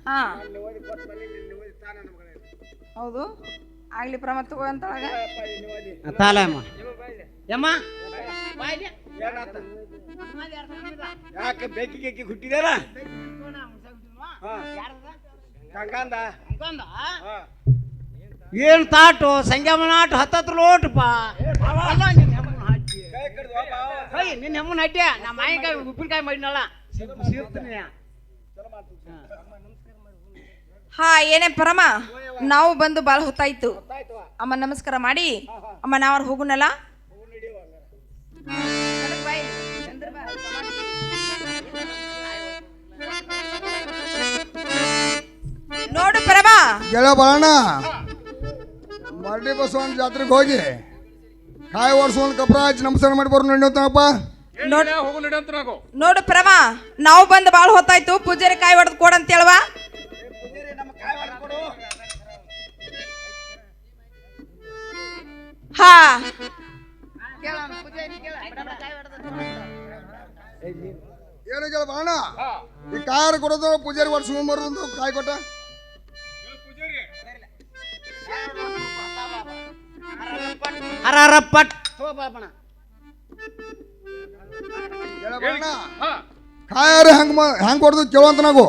ಹಾ ಹೌದು ಆಗ್ಲಿ ಪ್ರಮ ತಗೋ ಅಂತೊಳಗ ತಾಲಮ್ಮ ಯಮ್ಮ ಯಾಕೆ ಬೆಕ್ಕಿಗೆ ಹುಟ್ಟಿದಾರ ಏನ್ ತಾಟು ಸಂಗಮನಾಟ ಹತ್ತತ್ರ ಲೋಟಪ್ಪ ನಿನ್ನ ಹೆಮ್ಮನ ಹಟ್ಟ್ಯ ನಾ ಮಾಯಿಕಾಯಿ ಉಪ್ಪಿನಕಾಯಿ ಮಾಡಿನಲ್ಲ ಸಿಗ್ತೀನಿ. ಹಾ ಏನೇ ಪರಮ ನಾವು ಬಂದು ಬಾಳ ಹೊತ್ತಾಯ್ತು ಅಮ್ಮ ನಮಸ್ಕಾರ ಮಾಡಿ ಅಮ್ಮ ನಾವ್ರ ಹೋಗುನಲ್ಲ ನೋಡು ಪರಮ ಗೆಳ ಬಾಳಣ್ಣ ಮರಡಿ ಬಸವಣ್ಣ ಜಾತ್ರೆಗೆ ಹೋಗಿ ಕಾಯಿ ಓಡಿಸೋನ್ ಕಪ್ರ ಹಚ್ಚಿ ನಮಸ್ಕಾರ ಮಾಡಿ ಬರೋ ನಡೆಯುತ್ತಾನಪ್ಪ. ನೋಡು ಪರಮ ನಾವು ಬಂದು ಬಾಳ ಹೊತ್ತಾಯ್ತು ಪೂಜಾರಿ ಕಾಯಿ ಹೊಡೆದು ಕೊಡಂತ ಹೇಳುವ. ಹಾ ಏನು ಗೆಳ ಬಾಳಣ್ಣ ಈ ಕಾಯಿ ಕೊಡೋದು ಪೂಜಾರಿ ಓಡಿಸ್ಕೊಂಡ್ ಬರೋದು ಕಾಯಿ ಕೊಟ್ಟ ಹರರಪ್ಪಟ್ ಗೆಳ ಬಾಳಣ್ಣ ಕಾಯಾರ ಹೆಂಗ್ ಕೊಡೋದು ಕೇಳುವಂತ ನಾವು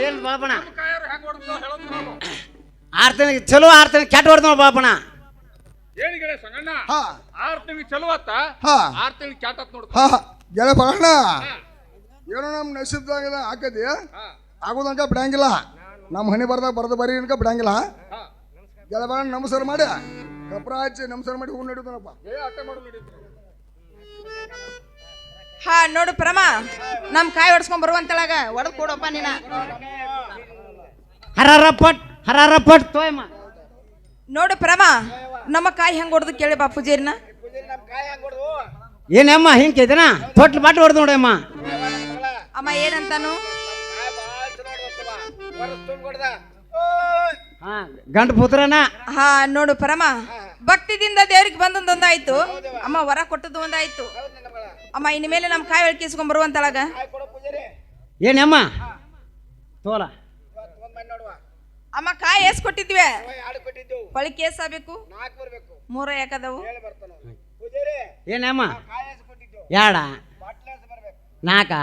ಏನು ಬಾಪಣ 6 ತಿಂಗಳಿಗೆ ಚಲೋ 6 ತಿಂಗಳಿಗೆ ಕೆಟ್ಟ ಹೊಡೆದ ಬಾಪಣ. ಗೆಳ ಬಾಳಣ್ಣ ಏನೋ ನಮ್ಮ ನಶೀಬ್ದಾಗೆಲ್ಲ ಹಾಕದಿ ಆಗೋದಂಕ ಬಿಡಂಗಿಲ್ಲ, ನಮ್ಮ ಹಣಿ ಬರ್ದಾಗ ಬರದ ಬರೀ ಅನ್ಕ ಬಿಡಂಗಿಲ್ಲ. ಗೆಳ ಬಾಳಣ್ಣ ನಮಸ್ಕಾರ ಮಾಡಿ ಕಪ್ರ ಹಚ್ಚಿ ನಮಸ್ಕಾರ ಮಾಡಿ ಹೋಗಿ ನಡೀತಾನಪ್ಪ. ಹಾ ನೋಡು ಪ್ರಮ ನಮ್ ಕಾಯಿ ಹೊಡ್ಸ್ಕೊಂಡ್ ಬರುವಂತಳಾಗ ಹೊಡೆದ್ ಕೊಡಪ್ಪ ನೀನ. ಹರರಪ್ಪಟ್ ತೋಯಮ್ಮ. ನೋಡು ಪ್ರಮ ನಮ್ಮ ಕಾಯಿ ಹೆಂಗ್ ಹೊಡೆದು ಕೇಳಿ ಬಾ ಪೂಜಾರಿನ. ಏನಮ್ಮ ಹಿಂಗೆ ಇದನ ತೊಟ್ಲು ಬಾಟ್ ಹೊಡೆದು ನೋಡಮ್ಮ. ಅಮ್ಮ ಏನಂತಾನು ಗಂಡು ಪುತ್ರನ. ಹಾ ನೋಡು ಪರಮ ಭಕ್ತಿದಿಂದ ದೇವ್ರಿಗೆ ಬಂದೊಂದೊಂದಾಯ್ತು ಅಮ್ಮ ವರ ಕೊಟ್ಟದ್ದು ಒಂದಾಯ್ತು ಅಮ್ಮ ಇನ್ನು ಮೇಲೆ ನಮ್ ಕಾಯಿ ಹೊಳ್ಕಿಸ್ಕೊಂಡ್ ಬರುವಂತಳಾಗ. ಏನಮ್ಮ ತೋಲ ಅಮ್ಮ ಕಾಯಿ ಎಸ್ ಕೊಟ್ಟಿದ್ವಿ ಹೊಳಿ ಕೇಸ್ ಆಗ್ಬೇಕು 3 ಯಾಕದವು. ಏನಮ್ಮ 2 4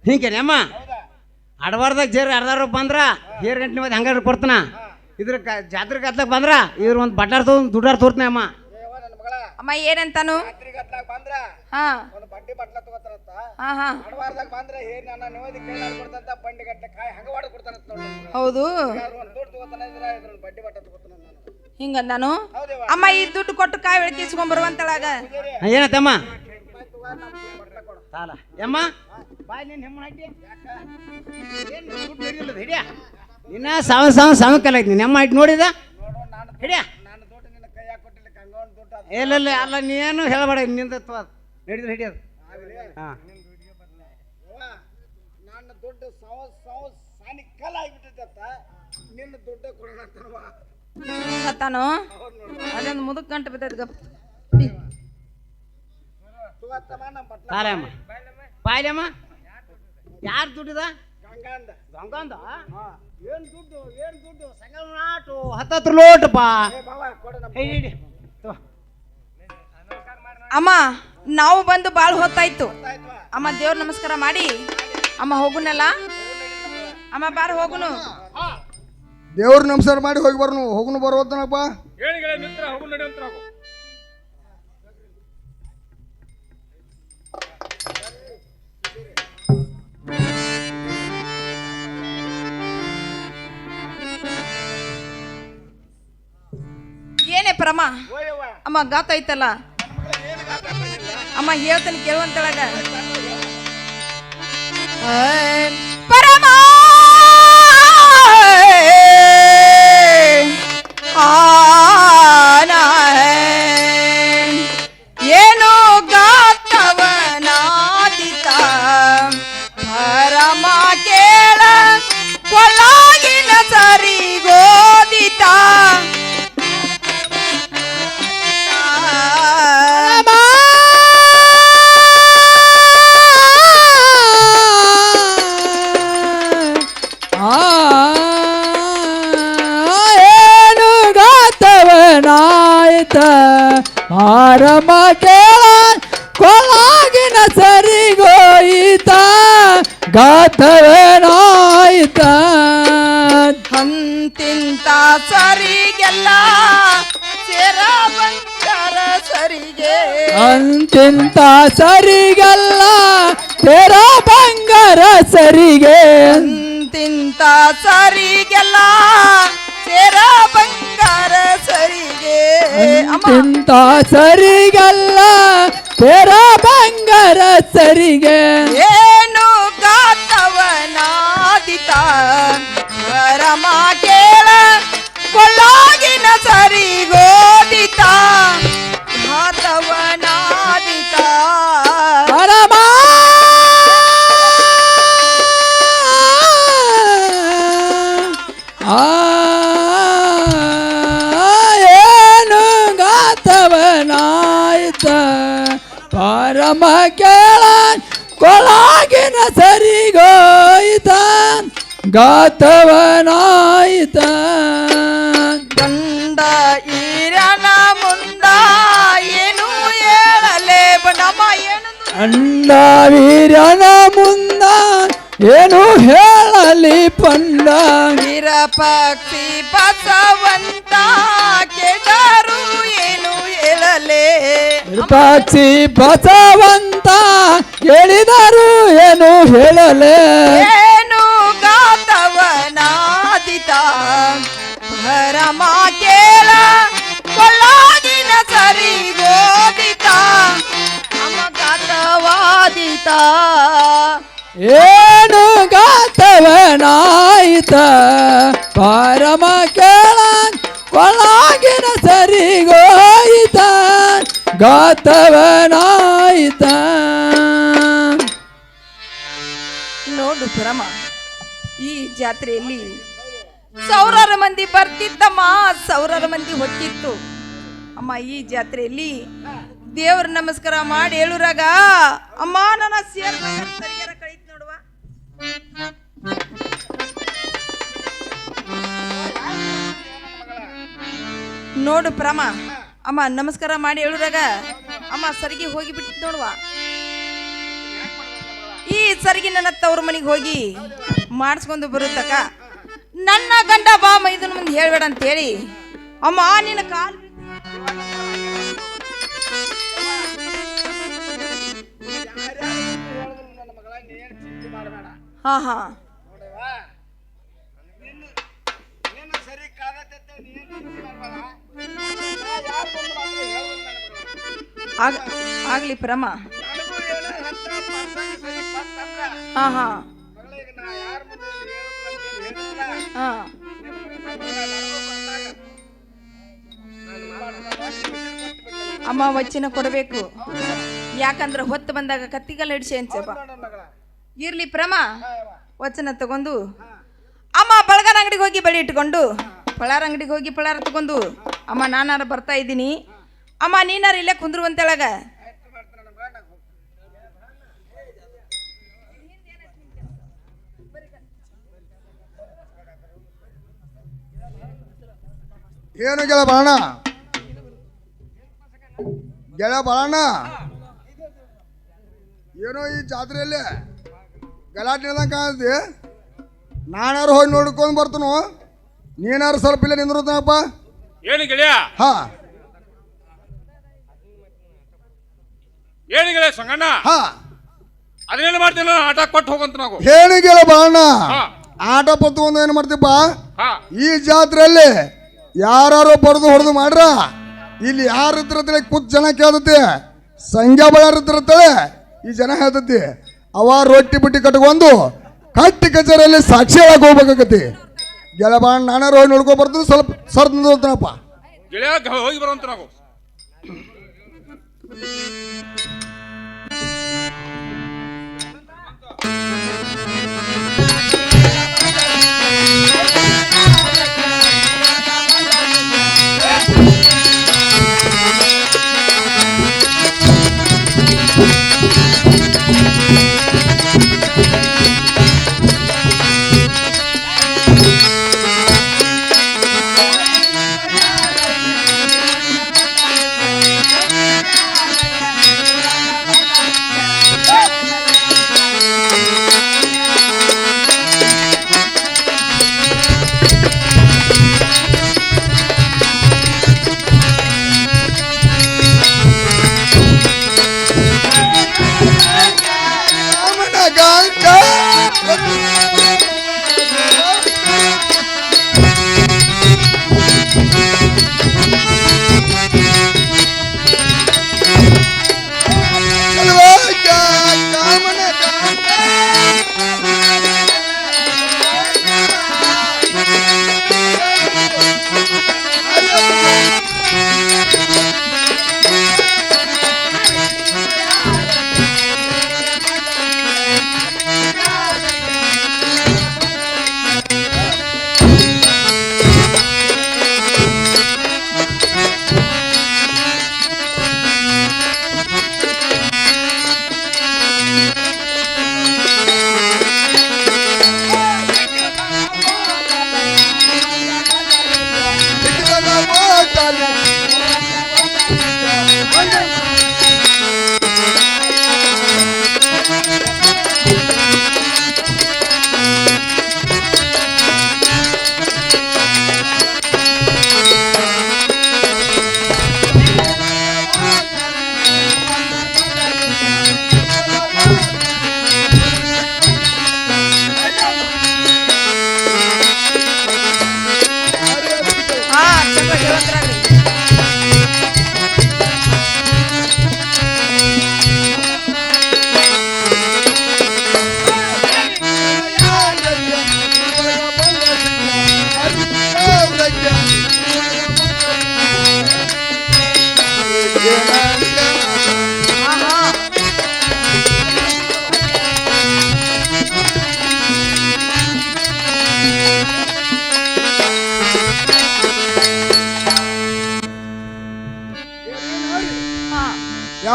ಹಿಂಗೇನಮ್ಮ ಅಡವಾರ್ದಾಗ ಜೇರ್ ಅರ್ಧಾರ ಬಂದ್ರ ಏರ್ ಗಂಟೆ ಮಂದಿ ಹಂಗಾರ ಕೊಡ್ತಾನ. ಇದ್ರ ಜಾತ್ರೆ ಗತ್ಲಕ್ ಬಂದ್ರ ಇವ್ರ ಒಂದು ಬಟ್ಟಾರ್ ತೊಗೊಂಡು ದುಡ್ಡಾರ್ ತೋರ್ತಾನೆ ಅಮ್ಮ. ಅಮ್ಮ ಏನಂತಾನು ಹಾ ಹಾ ಹೌದು ಹಿಂಗಂದಾನು. ಅಮ್ಮ ಈ ದುಡ್ಡು ಕೊಟ್ಟು ಕಾಯಿ ಬೆಳಕಿಸ್ಕೊಂಡ್ ಬರುವಂತಳಾಗ. ಏನತ್ತಮ್ಮ ಸಾಲ ಯಮ್ಮ ನಿನ್ನ ಸಾವ ಕಲಾಯ್ತು ನಿಮ್ಮ ಇಟ್ಟು ನೋಡಿದ ಹಿಡಿಯ ಇಲ್ಲ ಅಲ್ಲ ನೀನು ಹೇಳಬೇಡ ನಿಂದ ನಡೀದ್ರೆ ಹಿಡಿಯೋದು. ಹಾಂ ತಾನು ಅದೊಂದು ಮುದುಕ್ ಗಂಟು ಬಿದ್ದದ ಗಪ್ ಸಾಲಮ್ಮ ಬಾಯ್ಲಮ್ಮ ಯಾರು ದುಡ್ಡಿದ ಗಂಗಂದ ಏನು ದುಡ್ಡು ಸಂಗಮನಾಟು 10 ಲೋಟಪ್ಪ. ಅಮ್ಮ ನಾವು ಬಂದು ಬಾಳ್ ಹೊತ್ತಾಯ್ತು ಅಮ್ಮ ದೇವ್ರ ನಮಸ್ಕಾರ ಮಾಡಿ ಅಮ್ಮ ಹೋಗುನಲ್ಲ ಅಮ್ಮ ಬಾರ ಹೋಗುನು. ದೇವ್ರ ನಮಸ್ಕಾರ ಮಾಡಿ ಹೋಗಿ ಬರ್ನು ಹೋಗುನು ಬರೋದನಪ್ಪ. ಏನೇ ಪ್ರಮ ಅಮ್ಮ ಗಾತ ಐತಲ್ಲ ಅಮ್ಮ ಹೇಳ್ತಾನೆ ಕೇಳುವಂತಳಾಗ. ಪರಮ ಏನು ಗಾತವನಾದಿತ ಪರಮ ಕೇಳ ಕೊಲಾಗಿನ ಸರಿಗೋದಿತ ಪರಮ ಕೇಳ ಕೊಳಗಿನ ಸರಿಗೋಯಿತ ಗಾತವೇನಾಯಿತ ಅಂತಿಂತ ಸರಿಗೆಲ್ಲ ಸೇರ ಬಂಗಾರ ಸರಿಗೆ ಅಂತಿಂತ ಸರಿಗಲ್ಲ ತೆರ ಬಂಗಾರ ಸರಿಗೆ ಅಂತಿಂತ ಸರಿಗೆಲ್ಲ ಸೇರ ಬಂಗಾರ ಸರಿಗೆ ಅಂತಿಂತ ಸರಿಗಲ್ಲ ತೆರ ಬಂಗಾರ ಸರಿಗೆ ಏನು ಗಾತವನಾದಿತ ಪರಮ ಕೇಳ ಕೊಳ್ಳಾಗಿನ ಸರಿಗೋದಿತ ಘಾತವನಾದಿತ ಪರಮ ಏನು ಗಾತವನಾಯ್ತ ಪರಮ ಕೇಳ ಕೊಳಗಿನ ಸರಿಗೋಯ್ತ ಗಾತವನಾಯ್ತ ಗಂಡ ಈರನ ಮುಂದ ಏನು ಹೇಳಲೇ ಬನಮ್ಮ ಏನು ಅಂಡ ವೀರ್ಯನ ಮುಂದ ಏನು ಹೇಳಲಿ ಪಂಡ ವೀರ ಪಕ್ಷಿ ಬಸವಂತ ಕೆಡರು ಏನು ಹೇಳಲೇ ಪಕ್ಷಿ ಬಸವಂತ ಹೇಳಿದರು ಏನು ಹೇಳಲೆ ಏನು ಗಾತವನಾದಿತ ಪರಮ ಕೇಳ ಕೊಳ್ಳಾಗಿನ ಸರಿಗೋದಿತ ಅಮಗಾತವಾದಿತ ಏನು ಗಾತವನಾಯಿತ ಪರಮ ಕೇಳ ಕೊಳಗಿನ ಸರಿಗೋಯಿತ ಗಾತವನಾಯಿತ ನೋಡು ಪರಮ ಈ ಜಾತ್ರೆಯಲ್ಲಿ ಸಾವಿರಾರು ಮಂದಿ ಬರ್ತಿತ್ತಮ್ಮ, ಸಾವಿರಾರು ಮಂದಿ ಹೊತ್ತಿತ್ತು ಅಮ್ಮ. ಈ ಜಾತ್ರೆಯಲ್ಲಿ ದೇವ್ರ ನಮಸ್ಕಾರ ಮಾಡಿ ಹೇಳುರಾಗ ಅಮ್ಮ ನನ್ನ ಸರಿಯಾರ ಕಳೀತ್ ನೋಡುವ. ನೋಡು ಪ್ರಮ ಅಮ್ಮ ನಮಸ್ಕಾರ ಮಾಡಿ ಹೇಳುರಾಗ ಅಮ್ಮ ಸರಿಗೆ ಹೋಗಿ ಬಿಟ್ಟು ನೋಡುವ. ಈ ಸರಿಗೆ ನನ್ನ ತವ್ರ ಮನೆಗೆ ಹೋಗಿ ಮಾಡಿಸ್ಕೊಂಡು ಬರುತ್ತಕ್ಕ. ನನ್ನ ಗಂಡ ಬಾ ಮೈದನ ಮುಂದೆ ಹೇಳ್ಬೇಡ ಅಂತ ಹೇಳಿ ಅಮ್ಮ ನಿನ್ನ ಕಾಲ್ ಹಾ ಹಾ ಆಗ್ಲಿ ಪ್ರಮ. ಹಾ ಹಾ ಹಾ ಅಮ್ಮ ವಚನ ಕೊಡಬೇಕು, ಯಾಕಂದ್ರೆ ಹೊತ್ತು ಬಂದಾಗ ಕತ್ತಿಗಲ್ಲ ಹಿಡಿಸಿ ಅನ್ಸಪ್ಪ. ಇರ್ಲಿ ಪ್ರಮ ವಚನ ತಗೊಂಡು ಅಮ್ಮ ಬಳಗನ ಅಂಗಡಿಗೆ ಹೋಗಿ ಬಳಿ ಇಟ್ಕೊಂಡು ಪಳಾರ ಅಂಗಡಿಗೆ ಹೋಗಿ ಪಳಾರ ತಗೊಂಡು ಅಮ್ಮ ನಾನಾರ ಬರ್ತಾ ಇದ್ದೀನಿ ಅಮ್ಮ ನೀನಾರ ಇಲ್ಲೇ ಕುಂದ್ರುವಂತೇಳಗ. ಏನು ಗೆಳ ಬಾಳಣ್ಣ, ಗೆಳ ಬಾಳಣ್ಣ, ಏನೋ ಈ ಜಾತ್ರೆಯಲ್ಲಿ ಗಲಾಟೆ ಇಲ್ದಂಗೆ ಕಾಣತಿ. ನಾನಾರು ಹೋಗಿ ನೋಡ್ಕೊಂಡು ಬರ್ತನು, ನೀನಾರು ಸ್ವಲ್ಪ ಇಲ್ಲ ನಿಂದ್ರತನಪ್ಪ. ಏನು ಗೆಳೆಯ? ಹಾ ಏನು ಗೆಳೆಯ ಸಂಗಣ್ಣ? ಹಾ ಅದನ್ನೇನು ಮಾಡ್ತೀನ ಆಟ ಕೊಟ್ಟು ಹೋಗಂತ ನಾವು. ಹೇಳಿ ಗೆಳ ಬಾಳಣ್ಣ, ಹಾ ಆಟ ಪತ್ತು ಒಂದು ಏನು ಮಾಡ್ತೀಪ್ಪ, ಹಾ ಈ ಜಾತ್ರೆಯಲ್ಲಿ ಯಾರು ಬಡ್ದು ಹೊಡೆದು ಮಾಡ್ರ ಇಲ್ಲಿ ಯಾರ ಇದ್ರತ್ತೇಳಿ ಕೂತ್ ಜನ ಕೇಳ್ತತಿ. ಸಂಖ್ಯಾ ಬಳ್ಳಾರ ಇದ್ರತ್ತೇಳಿ ಈ ಜನ ಹೇಳ್ತತಿ. ಅವ ರೊಟ್ಟಿ ಬಿಟ್ಟಿ ಕಟ್ಕೊಂಡು ಕಟ್ಟಿ ಕಚೇರಿಯಲ್ಲಿ ಸಾಕ್ಷಿಯಾಗಿ ಹೋಗ್ಬೇಕಾಗತಿ. ಗೆಳ ಬಾಳಣ್ಣ ನಾನಾರು ಹೋಗಿ ನೋಡ್ಕೊ ಬರ್ತೀನಿ, ಸ್ವಲ್ಪ ಸರ್ದ್ ನಿಂದ್ರತನಪ್ಪ. ಗೆಳೆಯ ಹೋಗಿ ಬರುವಂತ ನಾವು.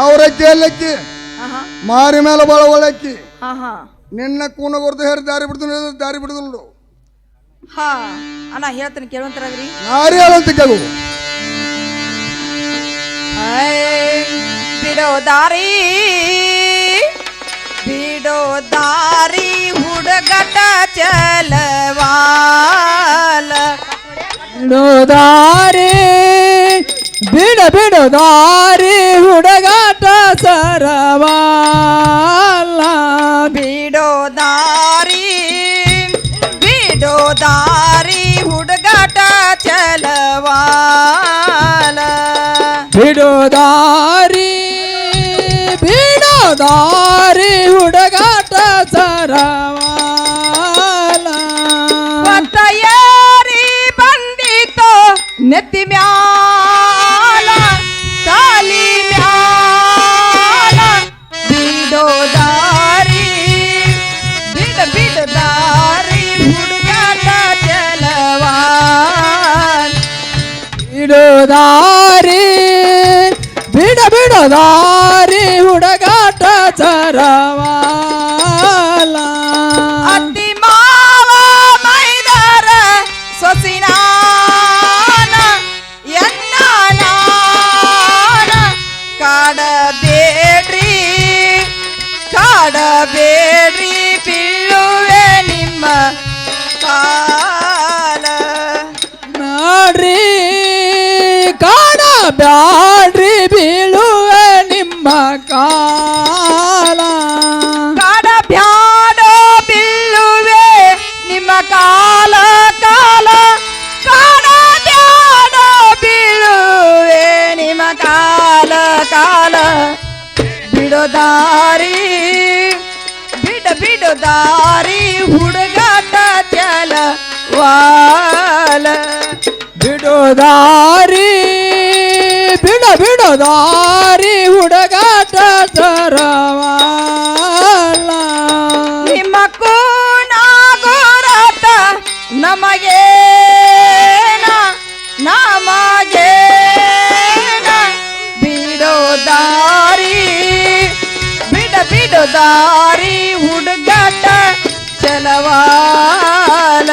ಅವ್ರಕ್ಕಿ ಎಲ್ಲಕ್ಕಿ ಆಹಾ ಮಾರಿ ಮೇಲೆ ಬಾಳ ಒಳಕ್ಕಿ ಹಾ ಹಾ ನಿನ್ನ ಕೂನ ಕೊಡ್ದು ಹೇರಿ ದಾರಿ ಬಿಡ್ದು ದಾರಿ ಬಿಡುದಿಲ್ಲ ಹಾ ಅಣ್ಣ ಹೇಳ್ತೀನಿ ಕೇಳುವಂತರಾಗ್ರಿ ನಾರಿ ಹೇಳಂತ ಕೇಳು ಬಿಡೋ ದಾರಿ ಬಿಡೋ ದಾರಿ ಹುಡುಗಟ ಚಲವಾಲ ಬಿಡೋದಾರಿ ಬಿಡೋದಾರಿ ಹುಡುಗಾಟ ಸರವಾಲ ಬಿಡೋ ದಾರಿ ಬಿಡೋ ದಾರಿ ಹುಡುಗಾಟ ಚಲವಾಲ ಬಿಡೋದಾರಿ ಹುಡುಗಾಟ ಸರವಾಲ ತಯಾರಿ ಬಂದಿತೋ ನೆತ್ತಿ ಮ್ಯಾಲ ತಾಲಿ ಮ್ಯಾಲ ಬಿಡೋ ದಾರಿ ಬಿಡ ದಾರಿ ಹುಡುಗಾಟ ಚಲವಾಲ ಬಿಡೋದಾರಿ ಬಿಡೋದಾರಿ ಹುಡುಗಾಟ ಸರವಾಲ ಅತ್ತಿ ಮಾವ ಮೈದಾರ ಸೊಸಿನಾನ ಎನ್ನಾನ ಕಾಡಬೇಡ್ರಿ ಬೀಳುವೆ ನಿಮ್ಮ ಕಾಲ ನಾಡ್ರಿ ಕಾಡ ಬ್ಯಾಡ್ರಿ ಬೀಳುವೆ ನಿಮ್ಮ ಕಾಲ ಕಾಡ ಬ್ಯಾಡ ಬೀಳುವೆ ನಿಮ್ಮ ಕಾಲ ಕಾಲ ಕಾಡ ಬ್ಯಾಡ ಬೀಳುವೆ ನಿಮ್ಮ ಕಾಲ ಕಾಲ ಬಿಡೋ ದಾರಿ ಬಿಡೋ ದಾರಿ ಹುಡುಗಾಟ ಚಲವಾಲ ಬಿಡೋದಾರಿ ಬಿಡೋದಾರಿ ಹುಡುಗಾಟ ಸರವಾಲ ನಿಮ್ಮ ಕೂನಾಗುರತ ನಮಗೇನ ಬಿಡೋ ದಾರಿ ಬಿಡೋ ದಾರಿ ಹುಡುಗಾಟ ಚಲವಾಲ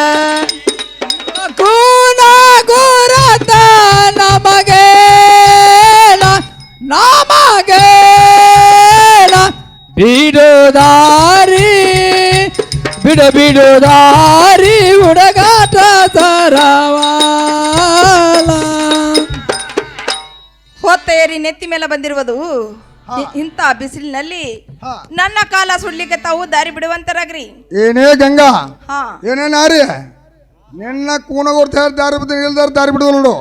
ಕೂನಾಗುರತ ನಮಗೇನ ಬಿಡೋದಾರಿ ಬಿಡೋದಾರಿ ಹುಡುಗಾಟ ಸರವಾಲ ಹೊತ್ತೇರಿ ನೆತ್ತಿ ಮೇಲೆ ಬಂದಿರುವುದು ಇಂಥ ಬಿಸಿಲಿನಲ್ಲಿ ಹಾ. ನನ್ನ ಕಾಲ ಸುಡ್ಲಿಕ್ಕೆ ತಾವು ದಾರಿ ಬಿಡುವಂತರಾಗ್ರಿ ಏನೇ ಗಂಗಾ ಹಾ ಏನೇ ನಾರಿ ನಿನ್ನ ಕೂನ ಕೊಡ್ತಾ ಹೇಳಿ ದಾರಿ ಬಿದ್ದು ಇಲ್ದಾರ ದಾರಿ ಬಿಡುದು ನೋಡು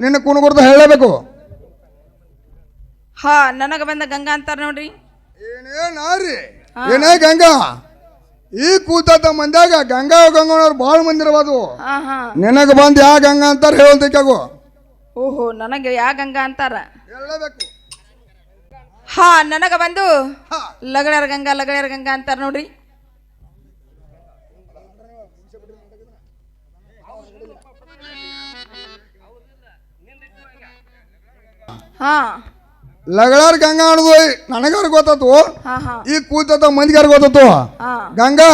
ನಿನ್ನ ಕೂನ ಕೊಡ್ತಾ ಹೇಳಬೇಕು ಹಾ ನನಗ ಬಂದ ಗಂಗಾ ಅಂತಾರ ನೋಡ್ರಿ ಏನೇ ನಾರಿ ಏನೇ ಗಂಗಾ ಈ ಕೂತ ಮಂದ್ಯಾಗ ಗಂಗಾ ಗಂಗನವ್ರು ಭಾಳ ಮಂದಿರಬಾದು ಹಾ ಹಾ ನಿನಗೆ ಬಂದು ಯಾ ಗಂಗಾ ಅಂತಾರ ಹೇಳಂತಕ್ಕಾಗು ಓಹೋ ನನಗೆ ಯಾ ಗಂಗಾ ಅಂತಾರ ಹೇಳಬೇಕು ಹಾ ನನಗ ಬಂದು ಹಾ ಲಗಳರ ಗಂಗಾ ಅಂತಾರ ನೋಡ್ರಿ ಹಾ ಲಗಳಾರ್ ಗಂಗಾ ಅನ್ನೋದು ನನಗಾರ ಗೊತ್ತಾತು ಹಾ ಹಾ ಈ ಕೂತ ಮಂದಿಗಾರ ಗೊತ್ತಾತು ಹಾ ಗಂಗಾ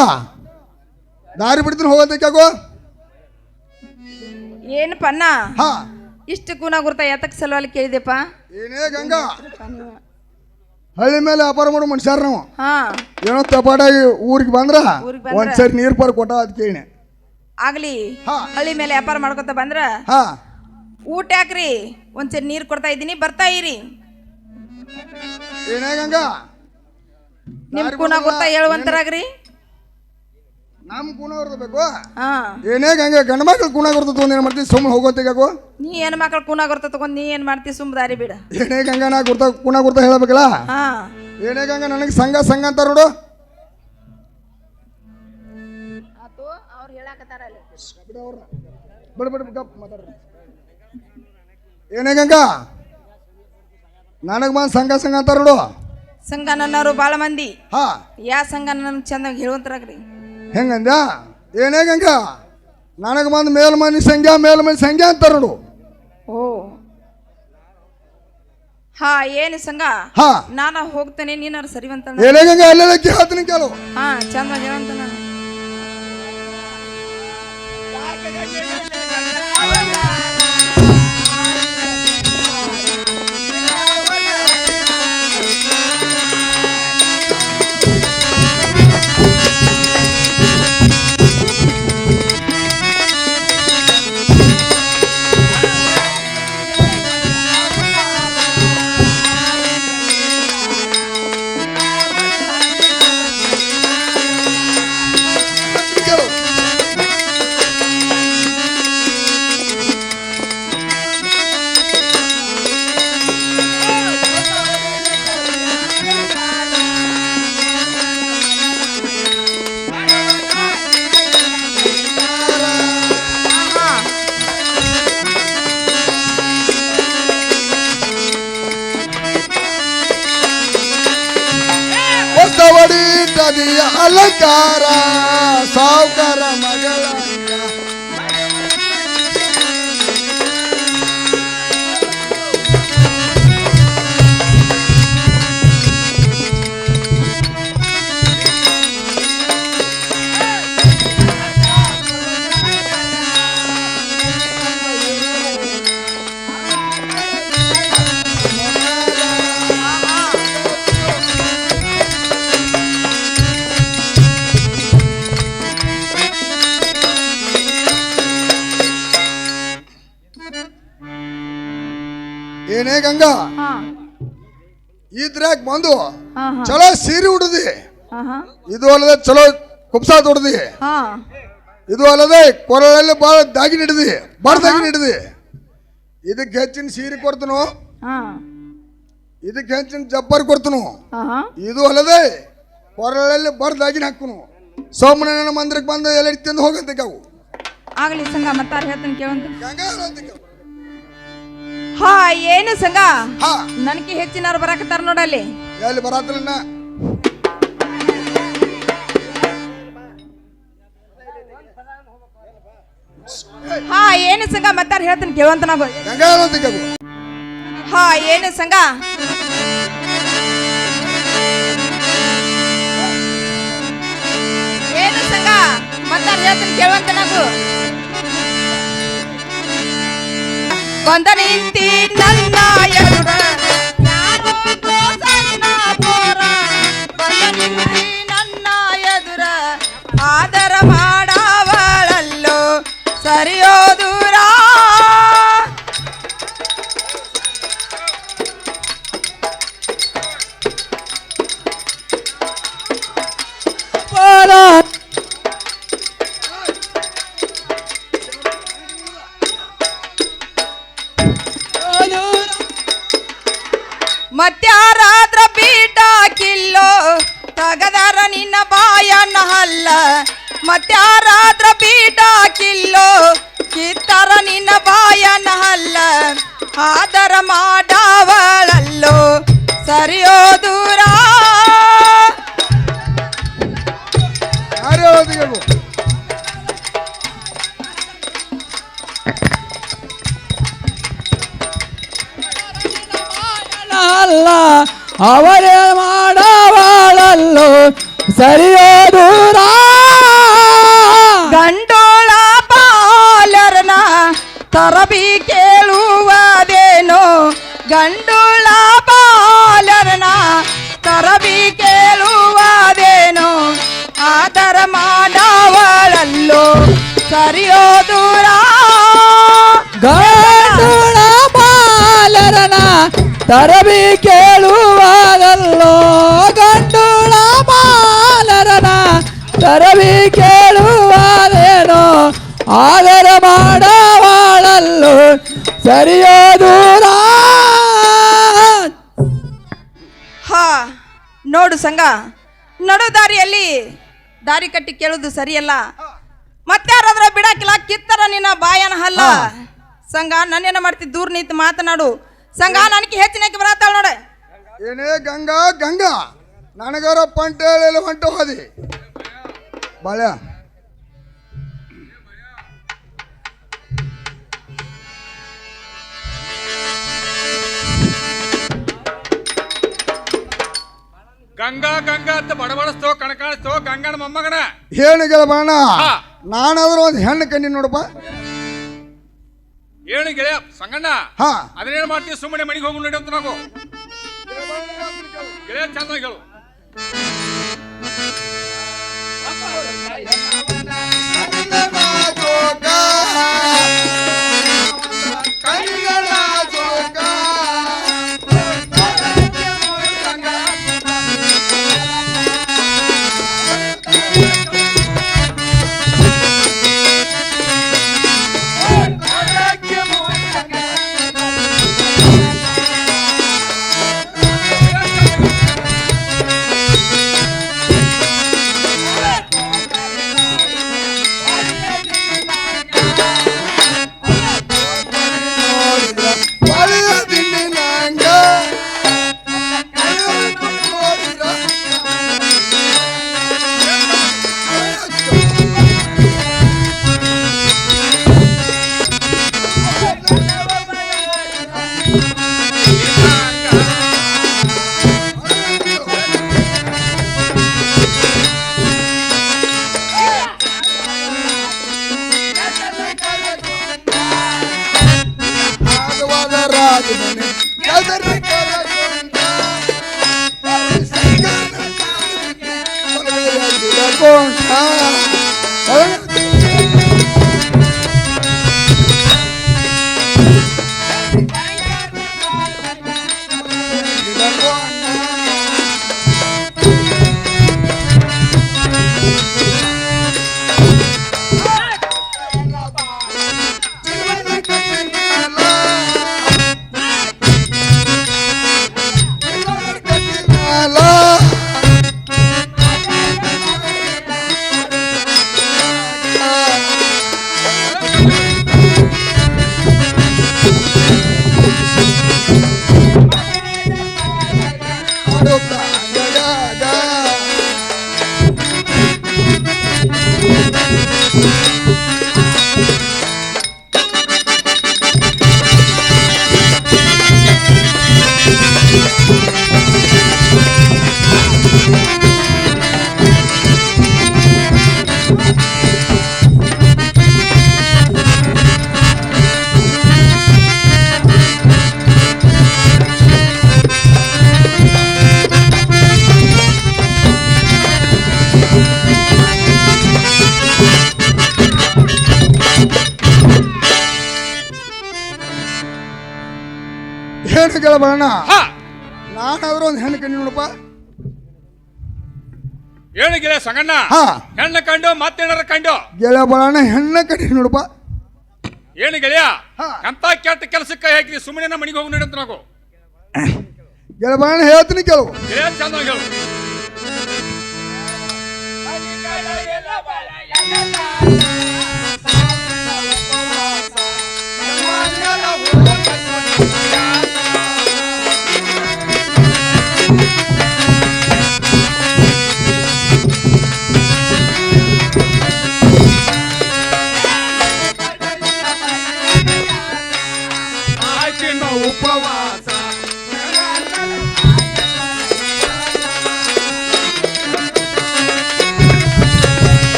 ದಾರಿ ಬಿಡ್ತೀನಿ ಹೋಗಂತಕ್ಕಾಗು ಏನಪ್ಪ ಅಣ್ಣ ಹಾ ಇಷ್ಟು ಕೂನ ಗುರ್ತ ಎತ್ತಕ್ ಸಲುವಾಗಿ ಕೇಳಿದೆಪ್ಪ ಏನೇ ಗಂಗಾ ಹಳ್ಳಿ ಮೇಲೆ ವ್ಯಾಪಾರ ಮಾಡೋ ಮನುಷ್ಯರು ನಾವು ಹಾ ಏನೋ ತಪಾಟಾಗಿ ಊರಿಗೆ ಬಂದ್ರ ಊರಿಗ್ ಬಂದ್ರ? ಒಂದ್ಸರಿ ನೀರ್ ಪಾರ್ ಕೊಟ್ಟ ಅದ್ ಕೇಳಿ ಆಗ್ಲಿ ಹಾ. ಹಳ್ಳಿ ಮೇಲೆ ವ್ಯಾಪಾರ ಮಾಡ್ಕೊತ ಬಂದ್ರ ಹಾ ಊಟ ಯಾಕ್ರಿ ಒಂದ್ಸರಿ ನೀರ್ ಕೊಡ್ತಾ ಇದ್ದೀನಿ ಬರ್ತಾ ಇರಿ ಏನೇ ಗಂಗಾ ನಿಮ್ ಕೂನ ಗುರ್ತ ಹೇಳುವಂತರಾಗ್ರಿ ನಮ್ ಕೂನ ಬೇಕು ಹಾ ಏನೇ ಗಂಗಾ ಗಂಡ ಮಕ್ಳು ಕೂನ ಕೊಡ್ತದ ಏನ್ ಮಾಡ್ತೀವಿ ಸುಮ್ಮನೆ ಹೋಗೋತಿಗಾಗು ನೀ ಏನ್ ಮಕ್ಳು ಕೂನ ಗುರ್ತ ತಗೊಂಡ್ ನೀ ಏನ್ ಮಾಡ್ತಿ ಸುಮ್ ದಾರಿ ಬಿಡ ಏನೇ ಗಂಗಾ ನಾ ಕೂನ ಕೊಡ್ತಾ ಹೇಳಬೇಕಲ್ಲ ಹಾ ಏನೇ ಗಂಗಾ ನನಗೆ ಸಂಘ ಅಂತಾರ ನೋಡು ಅವ್ರು ಹೇಳಕತ್ತಾರ ಬಿಡು ಬಿಡು ಗಪ್ ಮಾತಾಡ್ರಿ ಏನೇ ಗಂಗಾ ನನಗೆ ಬಂದು ಸಂಘ ಅಂತಾರ ನೋಡು ಸಂಘ ನನ್ನವರು ಬಾಳ ಮಂದಿ ಹಾ ಯಾ ಸಂಘ ನನ್ ಚಂದಾಗಿ ಹೇಳುವಂತರಾಗ್ರಿ ಹೆಂಗಂದ ಏನೇ ಗಂಗಾ ನನಗೆ ಬಂದು ಮೇಲ್ಮನಿ ಸಂಖ್ಯಾ ಅಂತಾರ ನೋಡು ಓ ಹಾ ಏನು ಸಂಘ ಹಾ ನಾನ ಹೋಗ್ತೇನೆ ನೀನಾರು ಸರಿವಂತ ಏನೇ ಗಂಗಾ ಅಲ್ಲೆಲ್ಲ ಕೇಳ್ತೀನಿ ಕೇಳು ಹಾ ಚಂದ ಹೇಳಂತ ನಾನು ಕೇಳು ಹೊಸವಡಿ ತದಿಯ ಅಲಂಕಾರ ಸಾವುಕಾರ ಮಗಳ ಏನೇ ಗಂಗಾ ಹಾ ಇದ್ರಾಗ ಬಂದು ಹಾ ಹಾ ಚಲೋ ಸೀರೆ ಉಡ್ದಿ ಹಾ ಹಾ ಇದು ಅಲ್ಲದೆ ಚಲೋ ಕುಪ್ಸ ತೊಡ್ದಿ ಹಾ ಇದು ಅಲ್ಲದೆ ಕೊರಳಲ್ಲಿ ಭಾಳ ದಾಗಿನ ಹಿಡ್ದಿ ದಾಗಿನ ಹಿಡ್ದಿ ಇದಕ್ಕೆ ಹೆಚ್ಚಿನ ಸೀರೆ ಕೊಡ್ತನು ಹಾ ಇದಕ್ಕೆ ಹೆಚ್ಚಿನ ಜಬ್ಬರ್ ಕೊಡ್ತನು ಹಾ ಹಾ ಇದು ಅಲ್ಲದೆ ಕೊರಳಲ್ಲಿ ದಾಗಿನ ಹಾಕುನು ಸೋಮನಾರಾಯಣ ಮಂದಿರಕ್ಕೆ ಬಂದು ಎಲ್ಲ ತಿಂದು ಹೋಗಂತ ಅವು ಆಗ್ಲಿ ಸಂಘ ಮತ್ತಾರ ಹೇಳ್ತಾನೆ ಕೇಳಂತ ಗಂಗಾ ಅಂತ ಕೇಳು. ಹಾ ಏನು ಸಂಘ ಹಾ ನನಗೆ ಹೆಚ್ಚಿನವ್ರು ಬರಾಕತ್ತಾರ ನೋಡಲ್ಲಿ ಎಲ್ಲಿ ಬರಾತ್ರನ್ನ ಹಾ ಏನು ಸಂಘ ಮತ್ತಾರ ಹೇಳ್ತಾನೆ ಕೇಳಂತ ನಾವು ಗಂಗಾ ಅಂತ ಕೇಳು. ಹಾ ಏನು ಸಂಘ ಏನು ಸಂಘ ಮತ್ತಾರ ಹೇಳ್ತಾನೆ ಕೇಳಂತ ನಾವು ಬಂದ ನಿಂತಿ ನನ್ನ ಎದುರ ಯಾರೋ ಸಣ್ಣ ಪೋರ ಬಂದ ನಿಂತಿ ನನ್ನ ಎದುರ ಆದರ ಮಾಡವಳಲ್ಲೋ ಸರಿಯೋ ದೂರ ಮತ್ಯಾರಾದ್ರ ಬೀಟ ಕಿಲ್ಲೋ ತಗದರ ನಿನ್ನ ಬಾಯನ್ನ ಹಲ್ಲ ಮತ್ಯಾರಾದ್ರ ಬೀಟ ಕಿಲ್ಲೋ ಕಿತ್ತರ ನಿನ್ನ ಬಾಯನ್ನ ಹಲ್ಲ ಆದರ ಮಾಡವಳಲ್ಲೋ ಸರಿಯೋ ದೂರ ಯಾರು ಹೇಳೋದು ಕೇಳು. ಅಲ್ಲ ಅವರೇ ಮಾಡವಳಲ್ಲೋ ಸರಿಯೋ ದೂರ ಗಂಡೋಳ ಬಾಲರನ ತರಬಿ ಕೇಳುವುದೇನೋ ಗಂಡೋಳ ಬಾಲರನ ತರಬಿ ಕೇಳುವುದೇನೋ ಆದರ ಮಾಡವಳಲ್ಲೋ ಸರಿಯೋ ದೂರ ಗಂಡುಳ ಬಾಲರನ ತರಬಿ ಕೇಳುವುದಲ್ಲೋ ಗಂಡುಳ ಬಾಲರನ ತರಬಿ ಕೇಳುವುದೇನೋ ಆದರ ಮಾಡವಳಲ್ಲೋ ಸರಿಯೋ ದೂರ ಹಾ ನೋಡು ಸಂಘ ನಡು ದಾರಿಯಲ್ಲಿ ದಾರಿ ಕಟ್ಟಿ ಕೇಳುದು ಸರಿಯಲ್ಲ ಮತ್ತಾರಾದ್ರ ಬಿಡಾಕಿಲ್ಲ ಕಿತ್ತರ ನಿನ್ನ ಬಾಯನ ಹಲ್ಲ ಸಂಘ ನನ್ನೇನ ಮಾಡ್ತಿ ದೂರ ನಿಂತು ಮಾತನಾಡು ಸಂಘ ನನಗೆ ಹೆಚ್ಚಿನಕ್ಕೆ ಬರತ್ತಾಳ ನೋಡ ಏನೇ ಗಂಗಾ ಗಂಗಾ ನನಗಾರ ಪಂಟ ಹೇಳಿ ಹೊಂಟ ಹೋದಿ ಬಾಳ್ಯ ಗಂಗಾ ಗಂಗಾ ಅಂತ ಬಡಬಡಿಸ್ತೋ ಕಣಕಾಣಿಸ್ತೋ ಗಂಗನ ಮೊಮ್ಮಗನ ಏನು ಗೆಳಬಣ್ಣ ಹಾ. ನಾನಾದ್ರೂ ಒಂದು ಹೆಣ್ಣು ಕಣ್ಣಿ ನೋಡಪ್ಪ. ಏನು ಗೆಳೆಯ ಸಂಗಣ್ಣ ಹಾ ಅದನ್ನೇನು ಮಾಡ್ತೀವಿ ಸುಮ್ಮನೆ ಮನೆಗೆ ಹೋಗಿ ನೋಡಿ ಅಂತ ನಾವು ಗೆಳೆಯ ಚಂದ ಹೇಳು ಏನು ಗೆಳಬಣ್ಣ ಹಾ ನಾನಾದ್ರೂ ಒಂದು ಹೆಣ್ಣು ಕಣ್ಣಿ ನೋಡಪ್ಪ. ಏನು ಗೆಳೆಯ ಸಂಗಣ್ಣ ಹಾ ಹೆಣ್ಣು ಕಂಡು ಮತ್ತೇನಾರ ಕಂಡು ಗೆಳಬಣ್ಣ ಹೆಣ್ಣು ಕಣ್ಣಿ ನೋಡಪ್ಪ. ಏನು ಗೆಳೆಯ ಹಾ. ಎಂತ ಕೆಟ್ಟ ಕೆಲಸಕ್ಕೆ ಹಾಕಿ ಸುಮ್ಮನೆ ಮನೆಗೆ ಹೋಗಿ ನೋಡಿ ಅಂತ ನಾವು ಗೆಳಬಣ್ಣ ಹೇಳ್ತೀನಿ ಕೇಳು. ಗೆಳೆಯ ಚಂದ ಹೇಳು ಉಪವಾಸ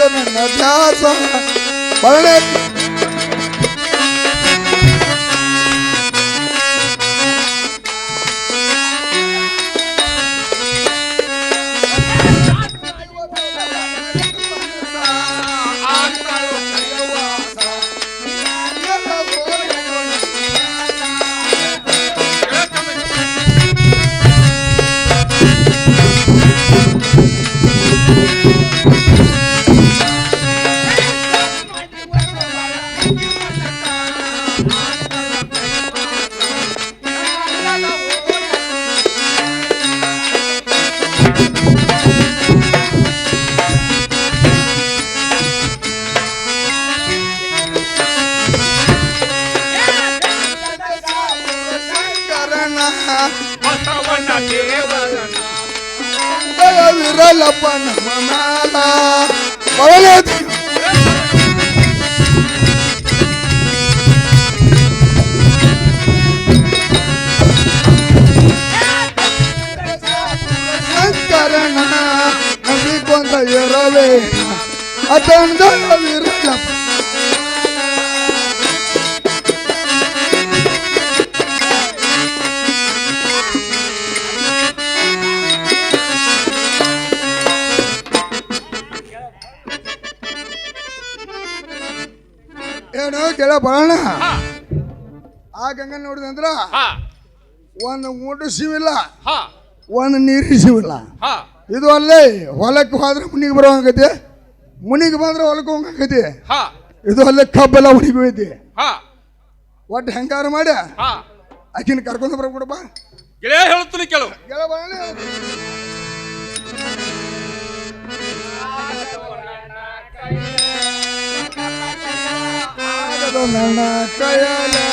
ನನ್ನ ದಾಸ ಬರಳೆ ಬಸವಣ್ಣ ದೇವರ ವಿರಲಪ್ಪ ನಮ್ಮ ಮ್ಯಾಲ ಒಳ್ಳೆ ಶಂಕರನ ನಂಬಿಕೊಂಡ ಇರವೇ ಅತಂದ ವಿರಲಪ್ಪ ಏನು ಕೆಳ ಬರೋಣ ಆ ಗಂಗಾ ನೋಡಿದಂದ್ರ ಒಂದು ಊಟ ಸಿವಿಲ್ಲ ಒಂದು ನೀರು ಸಿವಿಲ್ಲ ಇದು ಅಲ್ಲೇ ಹೊಲಕ್ಕೆ ಹೋದ್ರೆ ಮುನಿಗೆ ಬರೋಂಗೈತಿ ಮುನಿಗೆ ಬಂದ್ರೆ ಹೊಲಕ್ಕೆ ಹೋಗಂಗೈತಿ ಇದು ಅಲ್ಲೇ ಕಬ್ಬೆಲ್ಲ ಹುಡುಗಿ ಐತಿ ಒಟ್ಟು ಹೆಂಗಾರ ಮಾಡಿ ಆಕಿನ ಕರ್ಕೊಂಡು ಬರ್ಬಿಡಪ್ಪ ಗೆಳೆಯ ಹೇಳ್ತೀನಿ ಕೇಳು ಕೆಳ ಬರೋಣ ನನ್ನ ಕೈಯಾಲ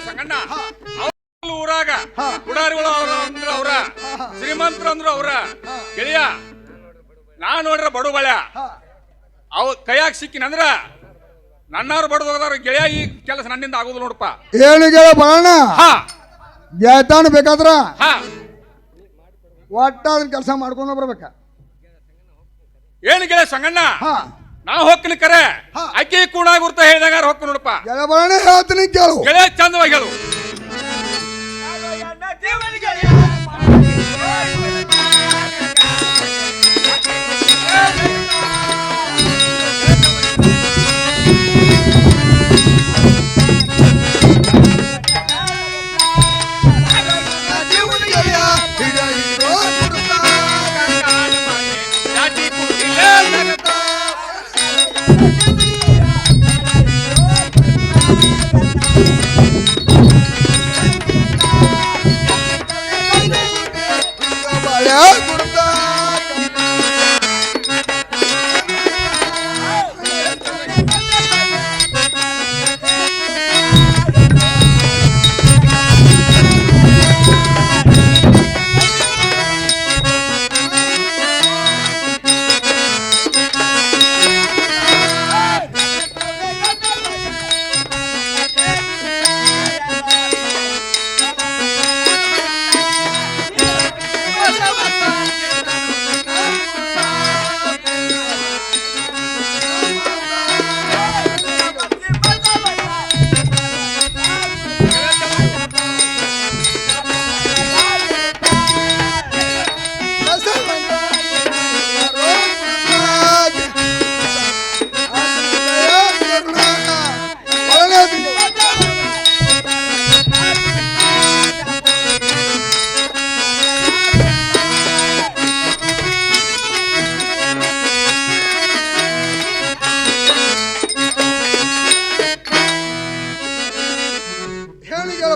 ಸಂಗಣ್ಣ ಊರಾಗ ಪುಡಾರಿಗಳು ಅವ್ರ ಶ್ರೀಮಂತರು ಅಂದ್ರು ಅವ್ರ ಗೆಳೆಯ ನಾ ನೋಡ್ರ ಬಡು ಬಳ್ಯ ಅವ್ ಕೈಯಾಗ ಸಿಕ್ಕಿನಂದ್ರ ನನ್ನವ್ರು ಬಡದು ಹೋಗದವ್ರ ಗೆಳೆಯ ಈ ಕೆಲಸ ನನ್ನಿಂದ ಆಗುದು ನೋಡಪ್ಪ ಏನು ಗೆಳ ಬರೋಣ ಗೆಳತಾನ ಬೇಕಾದ್ರ ಒಟ್ಟ ಅದನ್ನ ಕೆಲಸ ಮಾಡ್ಕೊಂಡು ಬರ್ಬೇಕ ಏನು ಗೆಳೆಯ ಸಂಗಣ್ಣ ನಾ ಹೋಗ್ತೀನಿ ಕರೆ ಅಕ್ಕಿ ಕೂಡ ಗುರ್ತ ಹೇಳಿದಾಗ ಹೋಗ್ಕ ನೋಡಪ್ಪ ಗೆಳ ಬರೋಣ ಹೇಳ್ತೀನಿ ಕೇಳು ಗೆಳೆಯ ಚಂದವಾಗಿ ಹೇಳು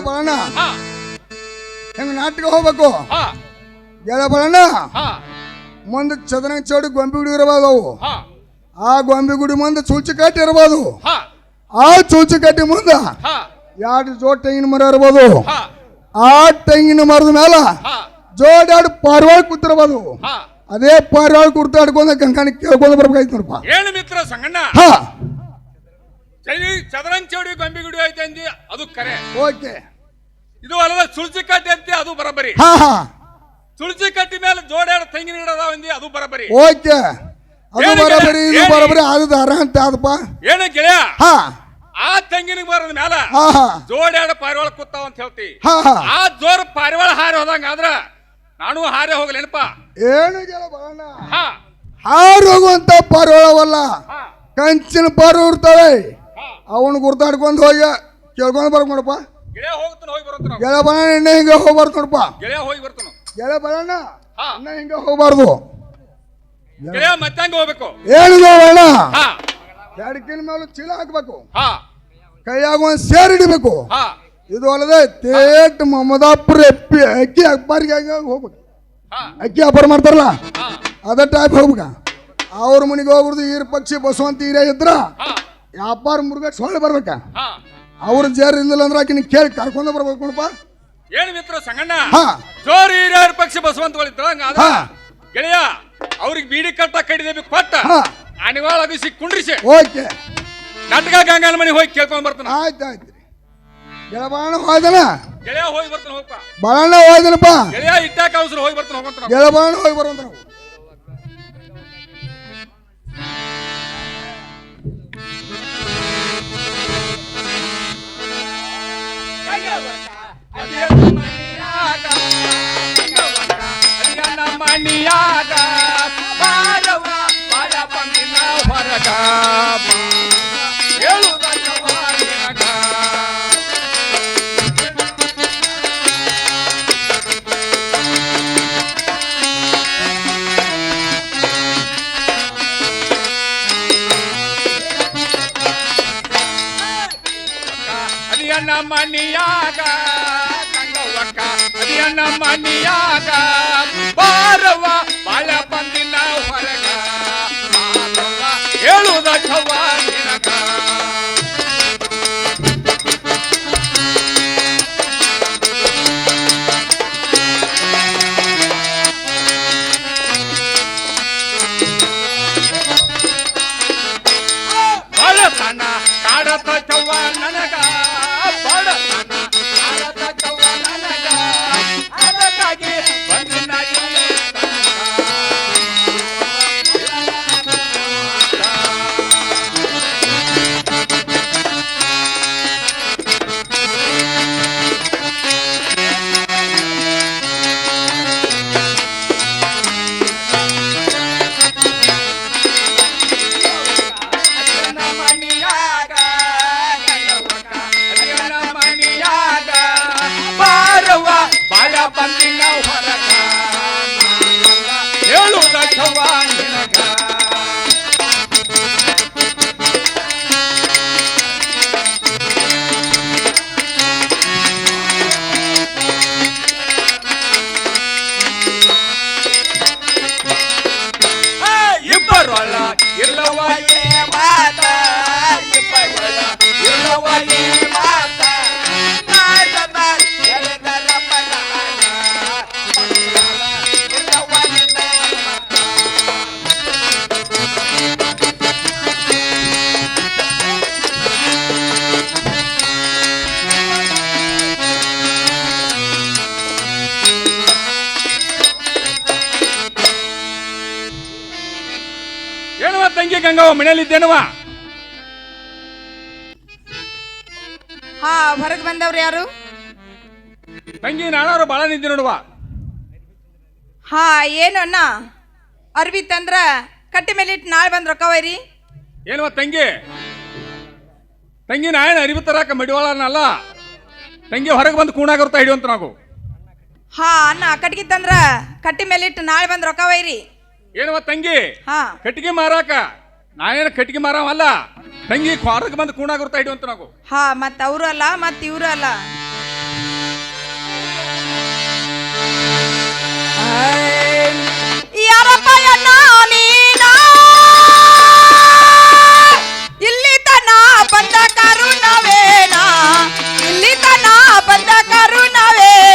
ಬರೋಣ ಹೆಂಗ ನಾಟಕ ಹೋಗ್ಬೇಕು ಗೆಳ ಬರೋಣ ಮುಂದೆ ಚದರಂಗ ಚೌಡಿ ಗೊಂಬೆ ಗುಡಿ ಇರಬಹುದು ಅವು ಆ ಗೊಂಬೆ ಗುಡಿ ಮುಂದೆ ಚೂಚಿ ಕಟ್ಟಿ ಇರಬಹುದು ಆ ಚೂಚಿ ಕಟ್ಟಿ ಮುಂದೆ ಎರಡು ಜೋಡ್ ತೆಂಗಿನ ಮರ ಇರ್ಬೋದು ಆ ತೆಂಗಿನ ಮರದ ಮೇಲೆ ಹಾ ಜೋಡಾಡಿ ಪಾರಿವಾಳ ಕೂತಿರಬಹುದು. ಹಾ ಅದೇ ಪಾರಿವಾಳ ಕುರ್ತಾಡ್ಕೊಂಡ ಗಂಗಾನ ಕೇಳ್ಕೊಂಡ್ ಬರ್ಬೇಕಾಯ್ತು ನೋಡಪ್ಪ. ಏನು ಮಿತ್ರ ಸಂಗಣ್ಣ, ಹಾ ಚದರಂಚೋಡಿ ಗೊಂಬೆಗುಡಿ ಐತೆ ಅಂದಿ, ಅದು ಕರೆ. ಓಕೆ. ಇದು ಅಲ್ಲದ ಸುಳ್ಸಿ ಕಟ್ಟಿ ಅಂತಿ, ಅದು ಬರಬರಿ. ಹಾ ಹಾ ಸುಳ್ಸಿ ಕಟ್ಟಿ ಮೇಲೆ ಜೋಡಾಡ ತೆಂಗಿನ ಗಿಡ ಅದಾವ ಅಂದಿ, ಅದು ಬರಬರಿ. ಓಕೆ. ಅದು ಬರಬರಿ, ಇದು ಬರಬರಿ, ಅದು ದಾರ ಅಂತ ಅದಪ್ಪ. ಏನು ಗೆಳೆಯ, ಹಾ ಆ ತೆಂಗಿನ ಬರದ ಮ್ಯಾಲ ಹಾ ಹಾ ಜೋಡ್ಯಾಡ ಪಾರಿವಾಳ ಕೂತಾವ ಅಂತ ಹೇಳ್ತಿ. ಹಾ ಹಾ ಆ ಜೋರ್ ಪಾರಿವಾಳ ಹಾರಿ ಹೋದಂಗ ಆದ್ರ ನಾನು ಹಾರಿ ಹೋಗ್ಲೇನಪ್ಪ. ಏನು ಗೆಳ ಬರೋಣ, ಹಾ ಹಾರು ಹೋಗುವಂತ ಪಾರಿವಾಳವಲ್ಲ, ಹಾ ಕಂಚಿನ ಪಾರು ಇರ್ತವೆ. ಹಾ ಅವನು ಗುರ್ತಾಡ್ಕೊಂಡು ಹೋಗಿ ಕೇಳ್ಕೊಂಡು ಬರ್ಬೇಕು ನೋಡಪ್ಪ. ಗೆಳೆಯ ಹೋಗ್ತಾನ, ಹೋಗಿ ಬರೋಣ. ಗೆಳ ಬರೋಣ, ಇನ್ನ ಹಿಂಗೆ ಹೋಗ್ಬಾರ್ದು ನೋಡಪ್ಪ. ಗೆಳೆಯ ಹೋಗಿ ಬರ್ತಾನ. ಗೆಳ ಬರೋಣ, ಹಾ ಇನ್ನ ಹಿಂಗೆ ಹೋಗ್ಬಾರ್ದು. ಗೆಳೆಯ ಮತ್ತಂಗ ಹೋಗ್ಬೇಕು. ಏನು ಬರೋಣ, ಹಾ ಎಡಕಿನ ಮೇಲೆ ಚೀಲ ಹಾಕ್ಬೇಕು, ಹಾ ಕೈಯಾಗ ಒಂದು ಸೇರ್ ಹಿಡಿಬೇಕು. ಹಾ ಇದು ಅಲ್ಲದೆ ತೇಟ್ ಮಮದಾಪುರ ಅಕ್ಕಿ ಅಕ್ಬಾರಿಗೆ ಹೋಗ್ಬೇಕು. ಹಾ ಅಕ್ಕಿ ವ್ಯಾಪಾರ ಮಾಡ್ತಾರಲ್ಲ ಹಾ ಅದ ಟೈಪ್ ಹೋಗ್ಬೇಕ. ಅವ್ರ ಮನೆಗೆ ಹೋಗ್ಬಿಡ್ದು ಈರ್ ಪಕ್ಷಿ ಬಸವಂತ ಹಿರಿಯ ಇದ್ರ ಹಾ ವ್ಯಾಪಾರ ಮುರುಗ ಸೊಳ್ಳೆ ಬರ್ಬೇಕ. ಹಾ ಅವ್ರ ಜೇರ್ ಇಲ್ಲಿಲ್ಲ ಅಂದ್ರೆ ಆಕಿನ ಕೇಳಿ ಕರ್ಕೊಂಡ ಬರ್ಬೇಕು ನೋಡಪ್ಪ. ಏನು ಮಿತ್ರ ಸಂಗಣ್ಣ, ಹಾ ಜೋರಿ ಹಿರಿಯರ ಪಕ್ಷ ಬಸವಂತಗಳಿದ್ದ ಹಂಗಾದ್ರ ಹಾ ಗೆಳೆಯ ಅವ್ರಿಗೆ ಬೀಡಿ ಕಟ್ಟ ಕಡಿದೇವಿ ಕೊಟ್ಟ ಹಾ ಅನಿವಾಳ ಅಗಿಸಿ ಕುಂಡ್ರಿಸಿ ಓಕೆ. ನಾಟಕ ಗಂಗಾನ ಮನೆಗೆ ಹೋಗಿ ಕೇಳ್ಕೊಂಡ್ ಬರ್ತಾನ. ಆಯ್ತು ಆಯ್ತು. ಗೆಳ ಬಾಳಣ್ಣ ಹೋಯ್ದನ, ಗೆಳೆಯ ಹೋಗಿ ಬರ್ತಾನ, ಹೋಗಪ್ಪ. ಬಾಳಣ್ಣ ಹೋಯ್ದನಪ್ಪ. ಗೆಳೆಯ ಇಟ್ಟಾಕ ಅವಸರ ಹೋಗಿ ಬರ್ತಾನ, ಹೋಗಂತ. ಗೆಳ ಬಾಳಣ್ಣ ಹೋಗಿ ಬರುವಂತ ನಾವು. ಮನಿಯಾಗ ಬಾರವ ಬಾಳ ಬಂದಿನ ಹೊರಗ ಹೇಳುವುದಲ್ಲವ ನಿನಗ. ಅದಿಯನ್ನ ಮನಿಯಾಗ ಗಂಗವ್ವಕ್ಕ, ಅದಿಯನ್ನ ಮನಿಯಾಗ ಬಾರವ ಬಾಳ ಬಂದಿನ ಹೊರಗ ಹೇಳುವುದಕ್ಕವ ನಿನಗ. ಬಡತನ ಕಾಡತ ಚವ್ವ ನನಗ, ಬಡತನ ಕಾಡತ ಚವ್ವ ನನಗ, ಅದಕ್ಕಾಗಿ ಬಂದಿನ ಇಲ್ಲಿ ತನಕ. ಅದಿಯನ್ನ ಮನಿಯಾಗ ಗಂಗವ್ವಕ್ಕ, ಅದಿಯನ್ನ ಮನಿಯಾಗ ಬಾರವ್ವ ಬಾಳ ಬಂದಿನ ಹೊರಗ ಹೇಳುವುದಕ್ಕವ ನಿನಗ. ಇಬ್ಬರೊಳ ಇರ್ಲವ ಏ ಮಾತ, ಇಬ್ಬರೊಳ ಇರ್ಲವ ಏ ಮಾತ, ನಾಟದ ಎಳೆದರ ಪದಾನ, ಇರ್ಲವ ನಿನ್ನ ಮಾತ. ಏನವ ತಂಗಿ ಗಂಗವ್ವ ಮನೆಯಲ್ಲಿ ಇದ್ದೇನವ? ಹಾ ಹೊರಗೆ ಬಂದವ್ರು ಯಾರು? ತಂಗಿ ನಾನಾರು ಬಾಳ ನಿದ್ದೆ ನೋಡುವ. ಹಾ ಏನು ಅಣ್ಣ, ಅರ್ವಿ ತಂದ್ರ ಕಟ್ಟಿ ಮೇಲೆ ಇಟ್ಟು ನಾಳೆ ಬಂದ್ ರೊಕ್ಕ ಒಯ್ರಿ. ಏನವ ತಂಗಿ, ತಂಗಿ ನಾಯನ ಅರಿವು ತರಾಕ ಮಡಿವಾಳನಲ್ಲ, ತಂಗಿ ಹೊರಗೆ ಬಂದು ಕೂಣಾಗಿರ್ತಾ ಹಿಡಿಯುವಂತ ನಾವು. ಹಾ ಅಣ್ಣ ಕಟ್ಗಿ ತಂದ್ರ ಕಟ್ಟಿ ಮೇಲೆ ಇಟ್ಟು ನಾಳೆ ಬಂದ್ ರೊಕ್ಕ ಒಯ್ರಿ. ಏನವ ತಂಗಿ, ಹಾ ಕಟ್ಟಿಗೆ ಮಾರಾಕ ನಾನೇನು ಕಟ್ಟಿಗೆ ಮಾರವಲ್ಲ, ತಂಗಿ ಹೊರಗೆ ಬಂದು ಕೂಣಾಗಿರ್ತಾ ಹಿಡಿಯುವಂತ ನಾವು. ಹಾ ಮತ್ ಅವರು ಅಲ್ಲ ಮತ್ ಇವ್ರು ಅಲ್ಲ. ಯಾರಪ್ಪ ಅಣ್ಣ ನೀನಾ? ಇಲ್ಲಿ ತನ ಬಂದ ಕರುಣವೇನಾ, ಇಲ್ಲಿ ತನ ಬಂದ ಕರುಣವೇನಾ.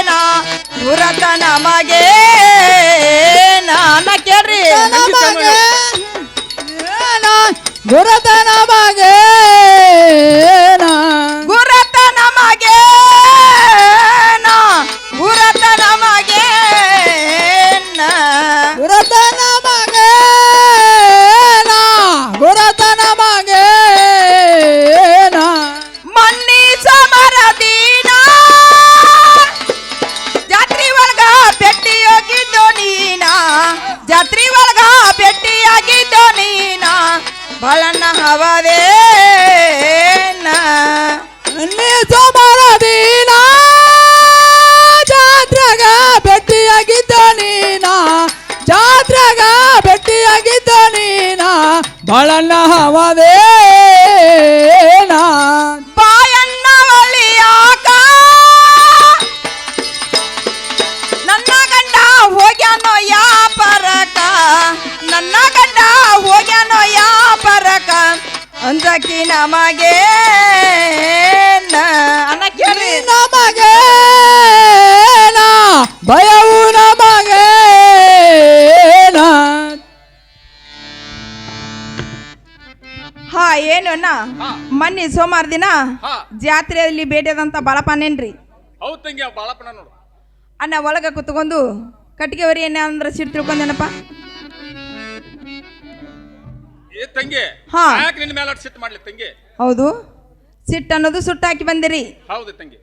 ನಮಗೆ ಅನ್ನ ಕೇಳಿ ನಮಗೆ ಭಯವು ನಮಗೆ ಹಾ ಏನು ಅಣ್ಣ ಹಾ. ಮೊನ್ನೆ ಸೋಮವಾರ ದಿನ ಹಾ. ಜಾತ್ರೆಯಲ್ಲಿ ಭೇಟಿಯಾದಂತ ಬಾಳಪ್ಪನೇನ್ರಿ ಹೌದ್ ತಂಗಿ ಆ ಬಾಳಪ್ಪನ ನೋಡು. ಅಣ್ಣ ಒಳಗ ಕುತ್ಕೊಂಡು ಕಟ್ಟಿಗೆ ಹೊರಿ ಏನ ಅಂದ್ರ ಸಿಟ್ಟು ತಿಳ್ಕೊಂಡೇನಪ್ಪ. ಏ ತಂಗಿ ಹಾ. ಯಾಕೆ ನಿನ್ನ ಮೇಲೆ ಸಿಟ್ಟು ಮಾಡ್ಲಿ ತಂಗಿ? ಹೌದು, ಸಿಟ್ಟು ಅನ್ನೋದು ಸುಟ್ಟಾಕಿ ಬಂದಿರಿ. ಹೌದು ತಂಗಿ.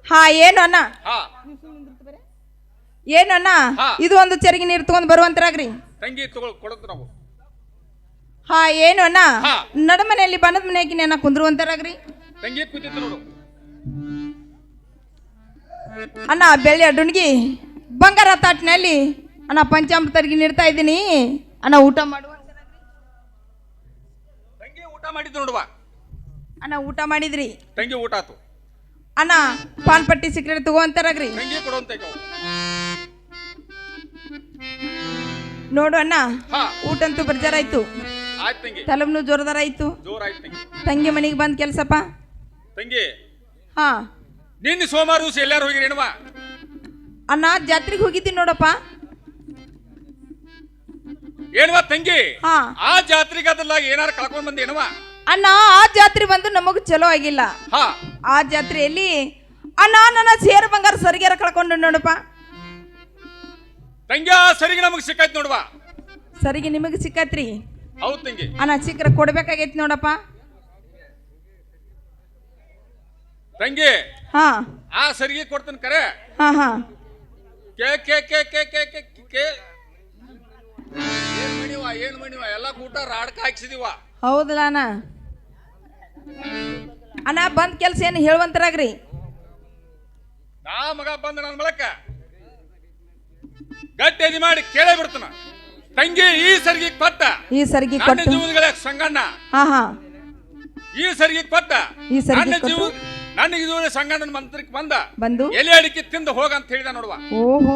ಹಾ ಏನು ಅಣ್ಣ ಹಾ ಏನು ಅಣ್ಣ ಹಾ. ಇದು ಒಂದು ಚೆರಿಗೆ ನೀರು ತಗೊಂಡ್ ಬರುವಂತರಾಗ್ರಿ. ತಂಗಿ ತಗೊಳ್ ಕೊಡೋದು ನಾವು. ಹಾ ಏನು ಅಣ್ಣ ಹಾ. ನಡಮನೆಯಲ್ಲಿ ಬಣದ ಮನೆಯಾಗಿ ನೆನ ಕುಂದ್ರುವಂತರಾಗ್ರಿ. ತಂಗಿ ಕೂತಿತ್ತು ನೋಡು. ಅಣ್ಣ ಬೆಳ್ಳಿ ಅಡ್ಡುಣಿಗಿ ಬಂಗಾರ ತಾಟಿನಲ್ಲಿ ಅಣ್ಣ ಪಂಚಾಮೃತರಿಗೆ ನೀಡ್ತಾ ಇದ್ದೀನಿ ಅಣ್ಣ, ಊಟ ಮಾಡುವ. ತಂಗಿ ಊಟ ಮಾಡಿದ್ದು ನೋಡುವ. ಅಣ್ಣ ಊಟ ಮಾಡಿದ್ರಿ? ತಂಗಿ ಊಟ ಆತು. ಅಣ್ಣ ಪಾನ್ ಪಟ್ಟಿ ಸಿಕ್ರೆಟ್ ತಗೋಂತಾರಾಗ್ರಿ. ತಂಗಿ ಕೊಡುವಂತ ನೋಡು ಅಣ್ಣ, ಹಾ. ಊಟ ಅಂತೂ ಬರ್ಜಾರಾಯ್ತು, ಆಯ್ತು ತಂಗಿ. ತಲಬ್ನು ಜೋರದಾರ ಆಯ್ತು. ಜೋರಾಯ್ತು ತಂಗಿ. ತಂಗಿ ಮನೆಗೆ ಬಂದ್ ಕೆಲ್ಸಪ್ಪ. ತಂಗಿ ಹಾ ನಿನ್ನ ಸೋಮವಾರ ದಿವಸ ಎಲ್ಲಾರು ಹೋಗಿರಿ ಏನವ? ಅಣ್ಣ ಜಾತ್ರೆಗೆ ಹೋಗಿದ್ದೀನಿ ನೋಡಪ್ಪ. ಏನವ ತಂಗಿ? ಹಾ ಆ ಜಾತ್ರೆಗೆ ಅದಲ್ಲ ಏನಾರು ಕಳ್ಕೊಂಡ್ ಬಂದಿ ಏನವ? ಅಣ್ಣ ಆ ಜಾತ್ರೆ ಬಂದು ನಮಗ್ ಚಲೋ ಆಗಿಲ್ಲ. ಹಾ ಆ ಜಾತ್ರೆಯಲ್ಲಿ ಅಣ್ಣ ನನ್ನ ಸೇರು ಬಂಗಾರ ಸರಿಗೆರ ಕಳ್ಕೊಂಡು ನೋಡಪ್ಪ. ತಂಗಿ ಆ ಸರಿಗೆ ನಮಗ್ ಸಿಕ್ಕಾಯ್ತು ನೋಡುವ. ಸರಿಗೆ ನಿಮಗೆ ಸಿಕ್ಕತ್ರಿ? ಹೌದು ತಂಗಿ. ಅಣ್ಣ ಸಿಕ್ಕರೆ ಕೊಡ್ಬೇಕಾಗೈತಿ ನೋಡಪ್ಪ. ತಂಗಿ ಹಾ ಆ ಸರಿಗೆ ಕೊಡ್ತಾನೆ ಕರೆ. ಹಾ ಹಾ ಕೇ ಕೇ ಕೇ ಕೇ ಕೇ ಕೇ ಕೇ ಏನ್ ಮಣಿವ ಎಲ್ಲ ಕೂಟ ರಾಡ್ಕ ಹಾಕ್ಸಿದೀವ. ಹೌದಲ್ಲ ಅಣ್ಣ. ಅಣ್ಣ ಬಂದ್ ಕೆಲ್ಸ ಏನು ಹೇಳುವಂತರಾಗ್ರಿ. ನಾ ಮಗ ಬಂದ ನನ್ನ ಬಳಕ ಗಟ್ಟಿ ಎದಿ ಮಾಡಿ ಕೇಳೇ ಬಿಡ್ತಾನ. ತಂಗಿ ಈ ಸರಿಗೆ ಕೊಟ್ಟ ಈ ಸರಿಗೆ ನನ್ನ ಕೊಟ್ಟು ಜೀವನಗಳ ಸಂಗಣ್ಣ. ಹಾ ಹಾ ಈ ಸರಿಗೆ ಕೊಟ್ಟ ಈ ಸರಿಗೆ ನನ್ನ ಕೊಟ್ಟು ಜೀವ ನನ್ನ ಇದು ಸಂಗಣ್ಣನ ಮಂತ್ರಕ್ಕೆ ಬಂದು ಎಲೆ ಅಡಿಕೆ ತಿಂದು ಹೋಗ ಅಂತ ಹೇಳಿದ ನೋಡುವ. ಓಹೋ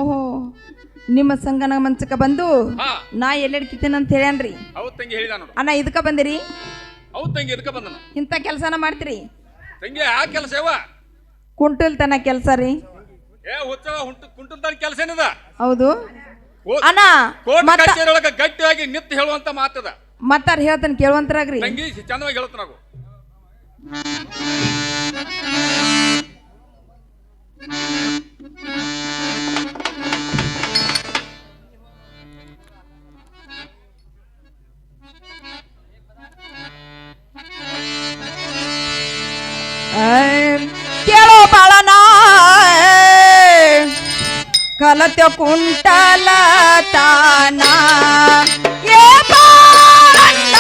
ನಿಮ್ಮ ಸಂಗನ ಮಂಚಕ ಬಂದು ಹಾ ನಾ ಎಲ್ಲೆಡ್ಕಿತೀನಿ ಅಂತ ಹೇಳ್ಯಾನ್ರಿ. ಹೌದ್ ತಂಗಿ ಹೇಳಿದ ನೋಡು. ಅಣ್ಣ ಇದಕ್ಕ ಬಂದಿರಿ? ಹೌದ್ ತಂಗಿ ಇದಕ್ಕ ಬಂದನ. ಇಂಥ ಕೆಲಸನ ಮಾಡ್ತೀರಿ? ತಂಗಿ ಆ ಕೆಲಸ ಯಾವ ಕುಂಟಲ್ ತನ ಕೆಲಸ ರೀ. ಏ ಹುಚ್ಚವ ಕುಂಟಲ್ ತನ ಕೆಲಸ ಏನದ? ಹೌದು ಅಣ್ಣ. ಕೋರ್ಟ್ ಕಚೇರಿಯೊಳಗ ಗಟ್ಟಿಯಾಗಿ ನಿಂತು ಹೇಳುವಂತ ಮಾತದ. ಮತ್ತಾರ ಹೇಳ್ತಾನೆ ಕೇಳುವಂತರಾಗ್ರಿ. ತಂಗಿ ಚಂದವಾಗಿ ಹೇಳ್ತಾನ ನಾವು. ಕೇಳೋ ಬಾಳನ ಕಲತ್ಯ ಕುಂಟಲ ತಾನ ಏ ಬಾಳಣ್ಣ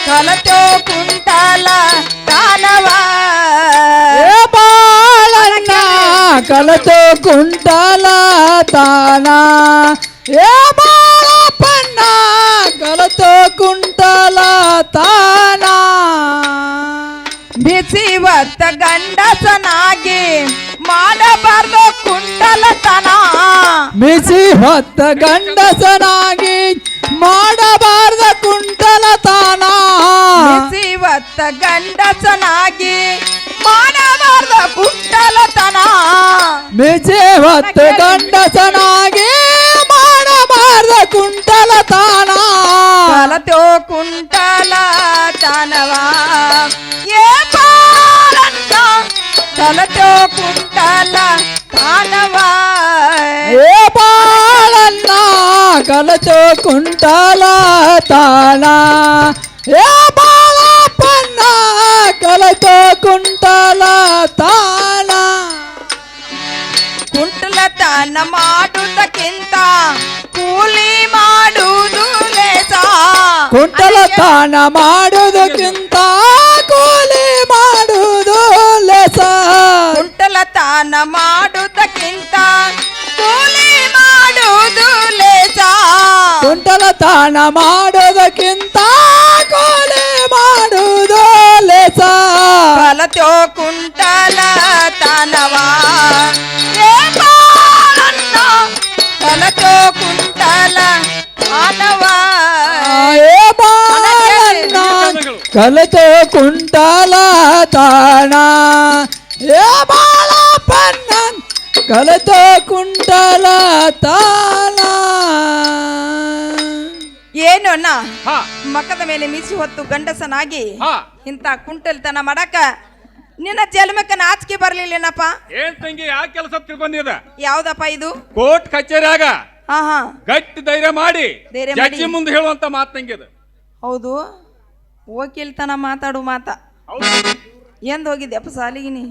ಕಲತ್ಯೋ ಕುಂಟಲ ತಾನವ ಏ ಬಾಳಣ್ಣ ಕಲತು ಕುಂಟಲ ತಾನ ಏ ಬಾಳಪ್ಪಣ್ಣ ಕಲತು ಕುಂಟಲ ತಾನ ಬಿಸಿ ಹೊತ್ತ ಗಂಡಸನಾಗಿ ಮಾಡಬಾರ್ದು ಕುಂಟಲತನ. ಬಿಸಿ ಹೊತ್ತ ಗಂಡಸನಾಗಿ ಮಾಡಬಾರ್ದ ಕುಂಟಲತನ. ಬಿಸಿ ಹೊತ್ತ ಗಂಡಸನಾಗಿ ಮಾಡಬಾರ್ದು ಕುಂಟಲತನ. ಬಿಸಿ ಹೊತ್ತ ಗಂಡಸನಾಗಿ ಮಾಡಬಾರ್ದ ಕುಂಟಲತನ. ಕಲತೋ ಕುಂಟಲತನವ ಏ ಬಾಳಣ್ಣ ಕಲತೋ ಕುಂಟಲತನವ ಏ ಬಾಳಣ್ಣ ಕಲತು ಕುಂಟಲತನ. ಏ ಬಾಳಪ್ಪಣ್ಣ ಕಲತು ಕುಂಟಲತನ. ಕುಂಟಲತನ ಮಾಡುವುದಕ್ಕಿಂತ ಕೂಲಿ ಮಾಡುವುದು ಲೇಸ. ಕುಂಟಲತನ ಮಾಡುವುದಕ್ಕಿಂತ ಕೂಲಿ ಮಾಡುವುದು ಲೇಸ. ಕುಂಟಲತನ ಮಾಡುವುದಕ್ಕಿಂತ ಕೂಲಿ ಮಾಡುವುದು ಲೇಸ. ಕುಂಟಲತನ ಮಾಡೋದಕ್ಕಿಂತ ಕೂಲಿ ಮಾಡುವುದು ಲೇಸ. ಕಲತ್ಯೋ ಕುಂಟಲತನವ ಏ ಬಾಳಣ್ಣ ಕಲತ್ಯೋ ಕುಂಟಲತನವ ಏ ಬಾಳಣ್ಣ ಕಲಿತು ಕುಂಟಲ ತಾಣ ಏ ಬಾಳಪ್ಪನ ಕಲಿತು ಕುಂಟಲ ತಾಣ. ಏನು ಅಣ್ಣ ಹಾ ಮಕ್ಕದ ಮೇಲೆ ಮೀಸಿ ಹೊತ್ತು ಗಂಡಸನಾಗಿ ಹಾ ಇಂಥ ಕುಂಟಲ್ತನ ಮಾಡಕ ನಿನ್ನ ಜನ್ಮಕ್ಕ ನಾಚಿಕೆ ಬರ್ಲಿಲ್ಲೇನಪ್ಪ? ಏನ್ ತಂಗಿ ಯಾವ ಕೆಲಸ ತಿಳ್ಕೊಂಡಿದ? ಯಾವ್ದಪ್ಪ ಇದು? ಕೋರ್ಟ್ ಕಚೇರಿಯಾಗ ಹಾ ಹಾ ಗಟ್ಟಿ ಧೈರ್ಯ ಮಾಡಿ ಧೈರ್ಯ ಜಡ್ಜಿ ಮಾಡಿ. ಮುಂದೆ ಹೇಳುವಂತ ಮಾತು ತಂಗಿದ. ಹೌದು, ವಕೀಲ್ತನ ಮಾತಾಡು ಮಾತ. ಹೌದು ಎಂದ್ ಹೋಗಿದ್ಯಪ್ಪ ಸಾಲಿಗಿನಿ?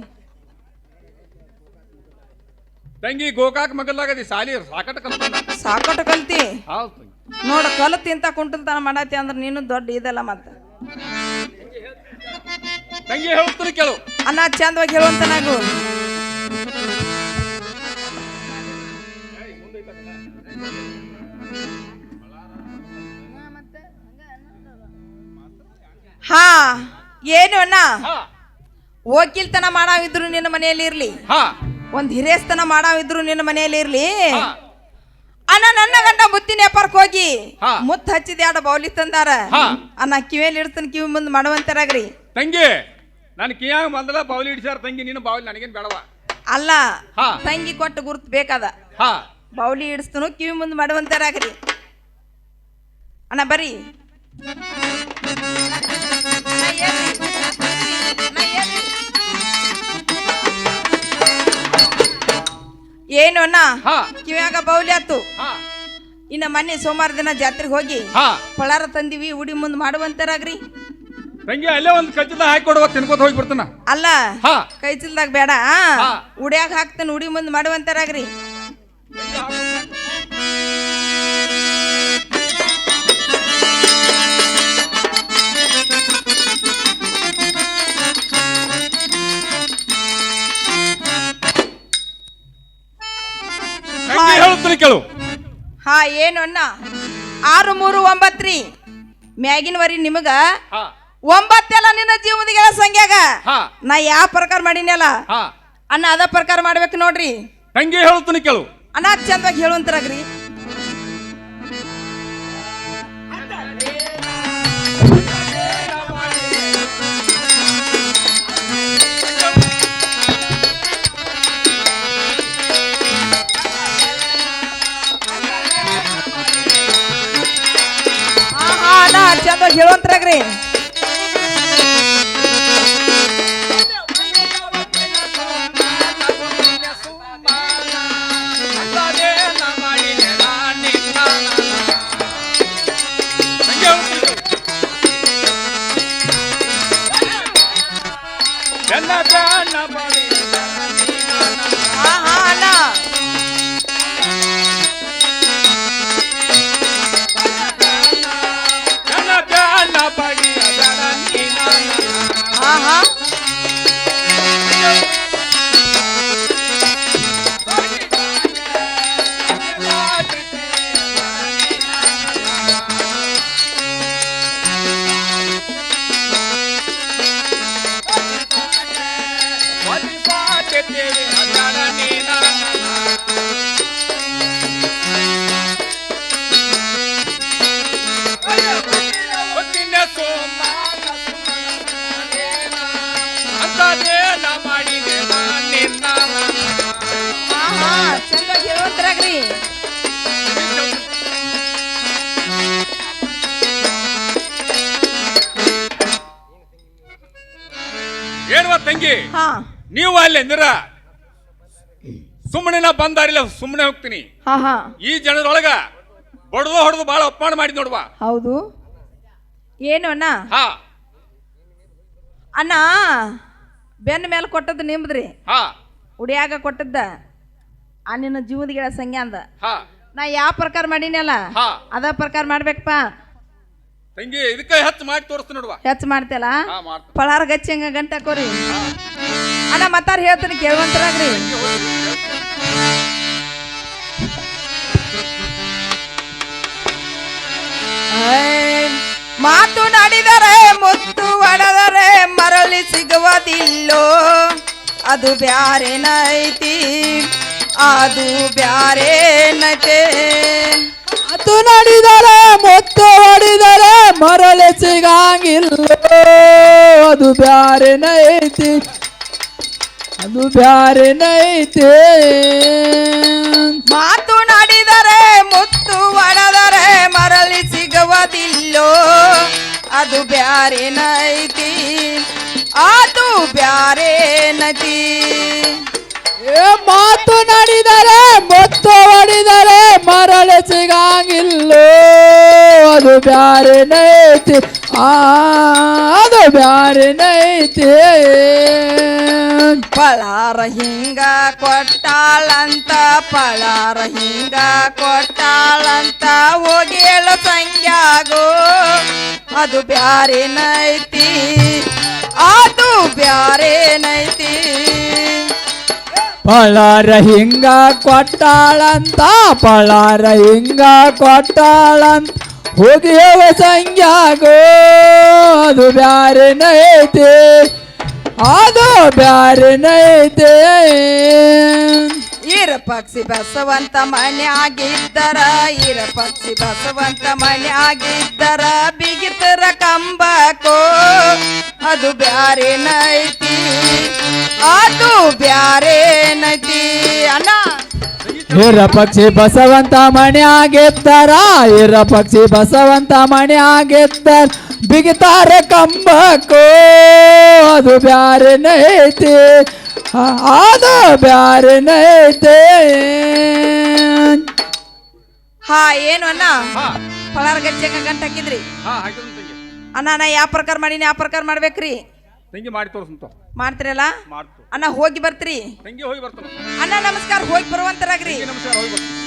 ತಂಗಿ ಗೋಕಾಕ್ ಮಗಲಾಗದಿ ಸಾಲಿ ಸಾಕಟ ಕಲ್ತ. ಸಾಕಟ ಕಲ್ತಿ ಹೌದು ತಂಗಿ. ನೋಡ ಕಲತ್ ಇಂತ ಕುಂಟಲ್ತನ ಮಾಡತಿ ಅಂದ್ರೆ ನೀನು ದೊಡ್ಡ ಇದಲ್ಲ ಮತ್ತ. ತಂಗಿ ಹೇಳ್ತೀನಿ ಕೇಳು. ಅನ್ನ ಚಂದವಾಗಿ ಹೇಳುವಂತ ನಾವು ಹಾ ಏನು ಅಣ್ಣ ಹಾ ವಕೀಲ್ತನ ಮಾಡಾವಿದ್ರು ನಿನ್ನ ಮನೆಯಲ್ಲಿ ಇರ್ಲಿ, ಹಾ ಒಂದ್ ಹಿರೇಸ್ತನ ಮಾಡಾವಿದ್ರು ನಿನ್ನ ಮನೆಯಲ್ಲಿ ಇರ್ಲಿ, ಹಾ ಅಣ್ಣ ನನ್ನ ಗಂಡ ಮುತ್ತಿನ ವ್ಯಾಪಾರಕ್ಕೆ ಹೋಗಿ ಹಾ. ಮುತ್ತು ಹಚ್ಚಿದ ಎರಡು ಬೌಲಿ ತಂದಾರ. ಹಾ. ಅಣ್ಣ ಕಿವಿಯಲ್ಲಿ ಇಡ್ತಾನ, ಕಿವಿ ಮುಂದೆ ಮಾಡುವಂತಾರಾಗ್ರಿ. ತಂಗಿ ನಾನು ಕಿಯಾಗ ಬಂದಲ್ಲ ಬಾವಲಿ ಹಿಡಿಸ್ಯಾರ ತಂಗಿ, ನೀನು ಬಾವಲಿ ನನಗೇನು ಬೇಡವ. ಅಲ್ಲ ಹಾ. ತಂಗಿ ಕೊಟ್ಟು ಗುರುತು ಬೇಕದ. ಹಾ ಬೌಲಿ ಹಿಡಿಸ್ತನು, ಕಿವಿ ಮುಂದೆ ಮಾಡುವಂತಾರಾಗ್ರಿ. ಅಣ್ಣ ಬರ್ರಿ. ಏನು ಅಣ್ಣ ಹಾ ಕಿವ್ಯಾಗ ಬೌಲಿ ಆತು. ಹಾ ಇನ್ನ ಮೊನ್ನೆ ಸೋಮವಾರ ದಿನ ಜಾತ್ರೆಗೆ ಹೋಗಿ ಹಾ ಪಳಾರ ತಂದಿವಿ, ಉಡಿ ಮುಂದೆ ಮಾಡುವಂತಾರಾಗ್ರಿ. ತಂಗಿ ಅಲ್ಲೇ ಒಂದು ಕಚ್ಚದ ಹಾಕಿ ಕೊಡುವ, ತಿನ್ಕೋತ ಹೋಗಿ ಬಿಡ್ತಾನ. ಅಲ್ಲ ಹಾ ಕೈ ಚಲ್ದಾಗ ಬೇಡ, ಹಾ. ಉಡ್ಯಾಗ ಹಾಕ್ತಾನ, ಉಡಿ ಮುಂದೆ ಮಾಡುವಂತಾರಾಗ್ರಿ. ತಂಗಿ ಹೇಳ್ತೀನಿ ಕೇಳು. ಹಾ ಏನು ಅಣ್ಣ 6 3 9 ರೀ ಮ್ಯಾಗಿನವರಿ ನಿಮಗ ಹಾ 9 ಎಲ್ಲ ನಿನ್ನ ಜೀವನದಿಗೆಲ್ಲ ಸಂಖ್ಯಾಗ ಹಾ ನಾ ಯಾವ ಪ್ರಕಾರ ಮಾಡೀನಲ್ಲ ಹಾ ಅಣ್ಣ ಅದ ಪ್ರಕಾರ ಮಾಡ್ಬೇಕು ನೋಡ್ರಿ. ತಂಗಿ ಹೇಳ್ತೀನಿ ಕೇಳು. ಅಣ್ಣ ಚಂದವಾಗಿ ಹೇಳುವಂತಾರಾಗ್ರಿ. ಅಣ್ಣ ಚಂದವಾಗಿ ಹೇಳುವಂತಾರಾಗ್ರಿ. ಹಾ ಹಾ ಅಣ್ಣ ಹಾ ಹಾ ಹಾ ಹಾ ಚಂದವಾಗಿ ಹೇಳುವಂತಾರಾಗ್ರಿ. ಏನ್ವ ತಂಗಿ ಹಾ ನೀವು ಅಲ್ಲಿ ಅಂದಿರ ಸುಮ್ಮನೆ ನಾ ಬಂದಾರಿಲ್ಲ, ಸುಮ್ಮನೆ ಹೋಗ್ತೀನಿ. ಹಾ ಹಾ ಈ ಜನರೊಳಗ ಹೊಡೆದು ಹೊಡೆದು ಬಹಳ ಅಪಮಾನ ಮಾಡಿ ನೋಡುವ. ಹೌದು. ಏನು ಅಣ್ಣ ಹಾ ಅಣ್ಣ ಬೆನ್ನ ಮೇಲೆ ಕೊಟ್ಟದ್ದು ನಿಮ್ದ್ರಿ, ಹಾ ಉಡಿಯಾಗ ಕೊಟ್ಟದ್ದ ಆ ನಿನ್ನ ಜೀವನದಿಗೆಳ ಸಂಖ್ಯೆ ಅಂದ. ಹಾ ನಾ ಯಾವ ಪ್ರಕಾರ ಮಾಡೀನಲ್ಲ ಹಾ ಅದ ಪ್ರಕಾರ ಮಾಡ್ಬೇಕಪ್ಪ. ತಂಗಿ ಇದಕ್ಕೆ ಹೆಚ್ಚು ಮಾಡಿ ತೋರಿಸ್ತೀನಿ ನೋಡುವ. ಹೆಚ್ಚು ಮಾಡ್ತೇಲ್ಲ ಹಾ ಮಾಡ್ತೀನಿ. ಪಳಾರ ಗಚ್ಚಿ ಹಂಗ ಗಂಟೆ ಹಾಕೋರಿ. ಅಣ್ಣ ಮತ್ತಾರ ಹೇಳ್ತೀನಿ ಕೇಳುವಂತಾರಾಗ್ರಿ. ಮಾತು ನಾಡಿದರೆ ಮುತ್ತು ಒಡೆದರೆ ಮರಳಿ ಸಿಗುವುದಿಲ್ಲೋ, ಅದು ಬ್ಯಾರೇನೈತಿ, ಅದು ಬ್ಯಾರೇನೈತೆ. ಮಾತು ನಡೆದರೆ ಮುತ್ತು ಹೊಡಿದರೆ ಮರಳಿ ಸಿಗಂಗಿಲ್ಲ ಅದು ಬ್ಯಾರೆನೈತಿ ಅದು ಬ್ಯಾರೆನೈತಿ ಮಾತು ನಾಡಿದರೆ ಮುತ್ತು ಒಡೆದರೆ ಮರಳಿ ಸಿಗುವುದಿಲ್ಲೋ ಅದು ಬ್ಯಾರೇನೈತಿ ಅದು ಬ್ಯಾರೇನೈತಿ ಮಾತು ನಡೆದರೆ ಮುತ್ತು ಹೊಡಿದರೆ ಮರಳಿ ಸಿಗಂಗಿಲ್ಲ ಅದು ಬ್ಯಾರೆನೈತಿ ಅದು ಬ್ಯಾರೆನೈತಿ ಪಳಾರ ಹಿಂಗ ಕೊಟ್ಟಾಳಂತ ಪಳಾರ ಹಿಂಗ ಕೊಟ್ಟಾಳಂತ ಹೋಗಿ ಹೇಳು ಸಂಗ್ಯಾಗೋ ಅದು ಬ್ಯಾರೇನೈತಿ ಅದು ಬ್ಯಾರೇನೈತಿ ಪಳಾರ ಹಿಂಗ ಕೊಟ್ಟಾಳಂತ ಪಳಾರ ಹಿಂಗ ಕೊಟ್ಟಾಳಂತ ಹೋಗಿ ಹೇಳು ಸಂಗ್ಯಾಗೋ ಅದು ಬ್ಯಾರೆನೈತಿ ಅದು ಬ್ಯಾರೆನೈತಿ ಈರ ಪಕ್ಷಿ ಬಸವಂತ ಮನೆ ಆಗಿದ್ದರ ಈರ ಪಕ್ಷಿ ಬಸವಂತ ಮನೆ ಆಗಿದ್ದರ ಬಿಗಿತರ ಕಂಬಕೋ ಅದು ಬ್ಯಾರೇನೈತಿ ಅದು ಬ್ಯಾರೇನೈತಿ ಅಣ್ಣ ಹಿರ ಪಕ್ಷಿ ಬಸವಂತ ಮನೆ ಆಗಿದ್ದಾರ ಹಿರ ಪಕ್ಷಿ ಬಸವಂತ ಮನೆ ಆಗಿದ್ದಾರ ಬಿಗಿತಾರ ಕಂಬಕ್ಕೋ ಅದು ಬ್ಯಾರೆನೈತಿ ಅದು ಬ್ಯಾರೆನೈತಿ ಹಾ ಏನು ಅಣ್ಣ ಹಾ ಪಳಾರ ಗಜ್ಜಂಗ ಗಂಟ ಹಾಕಿದ್ರಿ ಹಾ ಹಾಕಿದ್ರು ತಂಗಿ. ಅಣ್ಣ ನಾ ಯಾವ ಪ್ರಕಾರ ಮಾಡೀನಿ ಯಾವ ಪ್ರಕಾರ ಮಾಡ್ಬೇಕ್ರಿ ತಂಗಿ ಮಾಡಿ ತೋರಿಸಂತ ಮಾಡ್ತೀರಲ್ಲ ಮಾಡ್ತು ಅಣ್ಣ ಹೋಗಿ ಬರ್ತೀರಿ ತಂಗಿ ಹೋಗಿ ಬರ್ತಾನ. ಅಣ್ಣ ನಮಸ್ಕಾರ ಹೋಗಿ ಬರುವಂತರಾಗ್ರಿ ತಂಗಿ ನಮಸ್ಕಾರ, ಹೋಗಿ ಬರ್ತಾನ.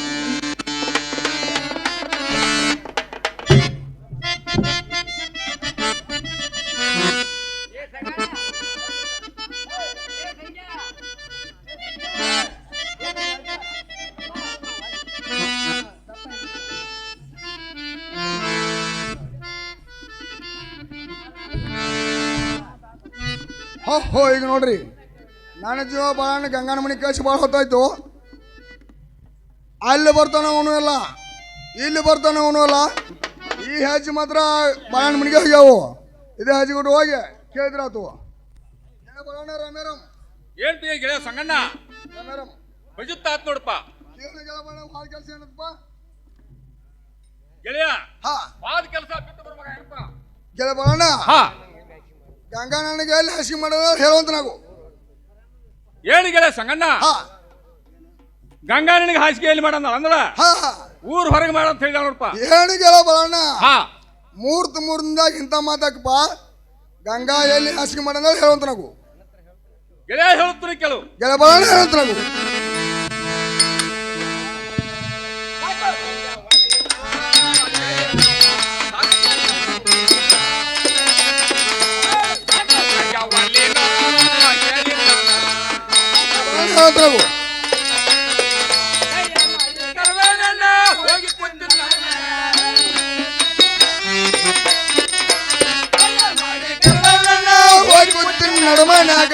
ಹೋ ಈಗ ನೋಡ್ರಿ ನನ್ನ ಜೀವ ಭಾಳ ಗಂಗಾನ ಮನೆ ಕಳಿಸಿ ಭಾಳ ಹೊತ್ತಾಯ್ತು. ಅಲ್ಲಿ ಬರ್ತಾನ ಅವನು ಎಲ್ಲ ಇಲ್ಲಿ ಬರ್ತಾನ ಅವನು ಎಲ್ಲ. ಈ ಹೆಜ್ಜೆ ಮಾತ್ರ ಬಾಳಣ್ಣ ಮನೆಗೆ ಹೋಗ್ಯಾವು. ಇದೇ ಹೆಜ್ಜೆ ಕೊಟ್ಟು ಹೋಗಿ ಕೇಳಿದ್ರಾತು. ಬಾಳಣ್ಣ ರಮೇರಮ್ ಏನ್ ಪಿ ಗೆಳೆಯ ಸಂಗಣ್ಣ ರಮೇರಮ್ ಬಜುತ್ತ ಆತ್ ನೋಡಪ್ಪ ಏನು ಬಾಳ ಭಾಳ ಕೆಲಸ ಏನಪ್ಪ ಗೆಳೆಯ. ಹಾ ಬಾದ ಕೆಲಸ ಬಿಟ್ಟು ಬರ್ಬೇಕ ಏನಪ್ಪ ಗೆಳ ಬಾಳಣ್ಣ ಹಾ ಗಂಗಾ ನನಗೆ ಎಲ್ಲಿ ಹಸಿಗೆ ಮಾಡೋದು ಹೇಳುವಂತ ನಾವು. ಏನು ಗೆಳೆಯ ಸಂಗಣ್ಣ ಹಾ ಗಂಗಾ ನಿನಗೆ ಹಾಸಿಗೆ ಎಲ್ಲಿ ಮಾಡಂದ ಅಂದ್ರ ಹಾ ಊರ್ ಹೊರಗೆ ಮಾಡ ಅಂತ ಹೇಳಿ ನೋಡಪ್ಪ. ಏನು ಗೆಳ ಬಾಳಣ್ಣ ಹಾ ಮೂರ್ತಿಂದಾಗ ಇಂಥ ಮಾತಾಕಪ್ಪ. ಗಂಗಾ ಎಲ್ಲಿ ಹಾಸಿಗೆ ಮಾಡೋದ ಹೇಳುವಂತ ನಾವು. ಗೆಳೆಯ ಹೇಳುತ್ತೀನಿ ಕೆಲವು ಗೆಳ ಬಾಳಣ್ಣ ಹೇಳುವಂತ ನಾವು. ಹೇಳುವಂತ ನಾವು. ಹೋಗಿ ಕುಂತಿಲ್ಲ. ಹೋಗಿ ಕೂತೀನಿ ನಡುಮನ್ಯಾಗ.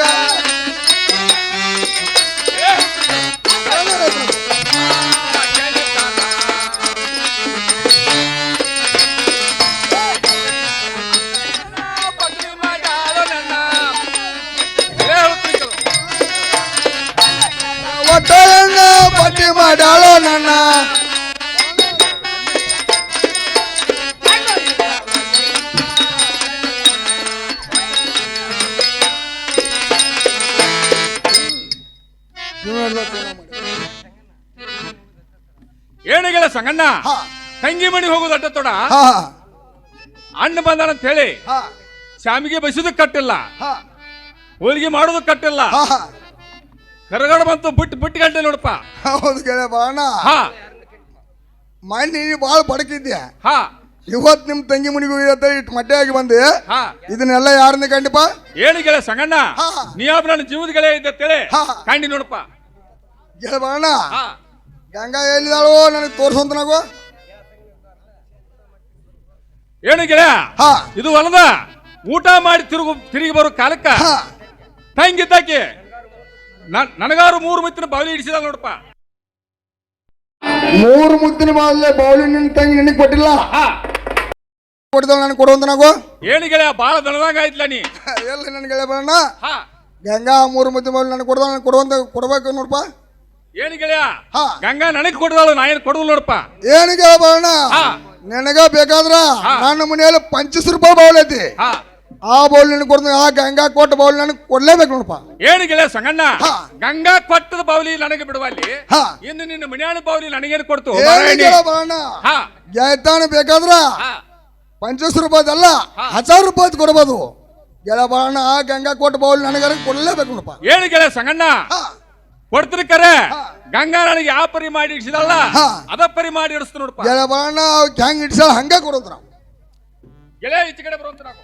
ಒಟ್ಟೆಯನ್ನ ಪಟ್ಟಿ ಮಾಡಾಳೋ ನನ್ನ. ಏನಿಗೆಲ್ಲ ಸಂಗಣ್ಣ ಹಾ ತಂಗಿ ಮನೆಗೆ ಹೋಗೋದು ಅಡ್ಡ ತೊಡ ಹಾ ಅಣ್ಣ ಬಂದಾನಂತ ಹೇಳಿ ಹಾ ಶಾಮಿಗೆ ಬಸಿದಕ್ಕೆ ಕಟ್ಟಿಲ್ಲ, ಹಾ ಹೋಳಿಗೆ ಮಾಡೋದಕ್ಕೆ ಕಟ್ಟಿಲ್ಲ. ಹಾ ಕರಗಡ ಬಂತು ಬಿಟ್ಟು ಗಂಟೆ ನೋಡಪ್ಪ. ಹೌದು ಗೆಳೆಯ ಬಾಳಣ್ಣ. ಹಾ ಮಣ್ಣಿ ನೀನು ಭಾಳ ಬಡಕಿದ್ದೆ. ಹಾ ಇವತ್ತು ನಿಮ್ಮ ತಂಗಿ ಮನೆಗೆ ಹೋಗಿ ಇಟ್ಟು ಮಟ್ಟೆ ಆಗಿ ಬಂದೆ. ಹಾ ಇದನ್ನೆಲ್ಲ ಯಾರನ್ನ ಕಂಡಿಪ್ಪ? ಏನಿಗೆಲ್ಲ ಸಂಗಣ್ಣ ಹಾ. ನೀ ಒಬ್ಬ ನನ್ನ ಜೀವದ ಗೆಳೆಯ ಇದ್ದೇಳಿ ಹಾ. ಕಂಡಿ ನೋಡಪ್ಪ. ಗೆಳೆಯ ಬಾಳಣ್ಣ ಹಾ ಗಂಗಾ ಎಲ್ಲಿದಾಳೋ ನನಗೆ ತೋರ್ಸಂತ ನಾವು. ಏನು ಗೆಳೆಯ ಹಾ ಇದು ಹೊಲದ ಊಟ ಮಾಡಿ ತಿರುಗಿ ಬರೋ ಕಾಲಕ್ಕ ಹಾ ತಂಗಿದ್ದಾಕಿ ನನಗಾರು 3 ಮಿತ್ತಿನ ಬಾವಿಲಿ ಇಡಿಸಿದ ನೋಡಪ್ಪ. ಮೂರು ಮುದ್ದಿನ ಬಾವಲೆ ಬಾವಲಿ ನಿನ್ನ ತಂಗಿ ನಿನಗೆ ಕೊಟ್ಟಿಲ್ಲ ಹಾ ಕೊಡ್ತಾಳ ನನಗೆ ಕೊಡುವಂತ ನಾವು ಏನು ಗೆಳೆಯ ಬಾಳ ದಣದಂಗ ಆಯ್ತಲ್ಲ ನೀ ಎಲ್ಲಿ ನನ್ನ ಗೆಳೆಯ ಬರೋಣ ಹಾ ಗಂಗಾ ಮೂರು ಮುದ್ದಿನ ಬಾವಲಿ ನನಗೆ ಕೊಡ್ತಾಳ ನನಗೆ ಕೊಡುವಂತ ಕೊಡ್ಬೇಕು ನೋಡಪ್ಪ ಏನು ಗೆಳೆಯ ಹಾ ಗಂಗಾ ನನಗ್ ಕೊಡದಾಳು ನಾ ಏನು ಕೊಡುದಿಲ್ಲ ನೋಡಪ್ಪ ಏನು ಗೆಳೆಯ ಬರೋಣ ಹಾ ನಿನಗ ಬೇಕಾದ್ರ ಹಾ. ನನ್ನ ಮನೆಯಲ್ಲಿ 25 ರೂಪಾಯಿ ಬಾವಲಿ ಐತಿ ಹಾ ಆ ಬೌಲ್ ನಿನಗೆ ಕೊಡ್ತೀನಿ ಆ ಗಂಗಾ ಕೊಟ್ಟ ಬೌಲ್ ನನಗೆ ಕೊಡ್ಲೇಬೇಕು ನೋಡಪ್ಪ ಏನು ಗೆಳೆಯ ಸಂಗಣ್ಣ ಹಾ. ಗಂಗಾ ಕೊಟ್ಟದ ಬಾವಲಿ ನನಗೆ ಬಿಡುವಲ್ಲಿ ಹಾ ಇನ್ನು ನಿನ್ನ ಮನ್ಯಾನ ಬಾವಲಿ ನನಗೇನು ಕೊಡ್ತು ಏನು ಮಾರಾಯಣಿ? ಗೆಳೆಯ ಬರೋಣ ಹಾ ಗೆಳತಾನ ಬೇಕಾದ್ರ ಹಾ 25 ರೂಪಾಯಿದಲ್ಲ 1000 ರೂಪಾಯಿ ಕೊಡ್ಬೋದು ಗೆಳೆಯ ಬರೋಣ ಆ ಗಂಗಾ ಕೊಟ್ಟ ಬೌಲ್ ನನಗೆ ಕೊಡ್ಲೇಬೇಕು ನೋಡಪ್ಪ ಏನು ಗೆಳೆಯ ಸಂಗಣ್ಣ ಹಾ ಕೊಡ್ತೀರಿ ಕರೆ ಗಂಗಾ ನನಗೆ ಯಾವ ಪರಿ ಮಾಡಿ ಇಡ್ಸಿದಲ್ಲ ಹಾ. ಅದ ಪರಿ ಮಾಡಿ ಇಡಿಸ್ತು ನೋಡಪ್ಪ ಗೆಳೆಯ ಬರೋಣ ಅವ್ಕೆ ಹೆಂಗ್ ಇಡ್ಸಲ್ಲ ಹಂಗೆ ಕೊಡೋದು ನಾವು ಗೆಳೆಯ ಈಚೆ ಕಡೆ ಬರುವಂತ ನಾವು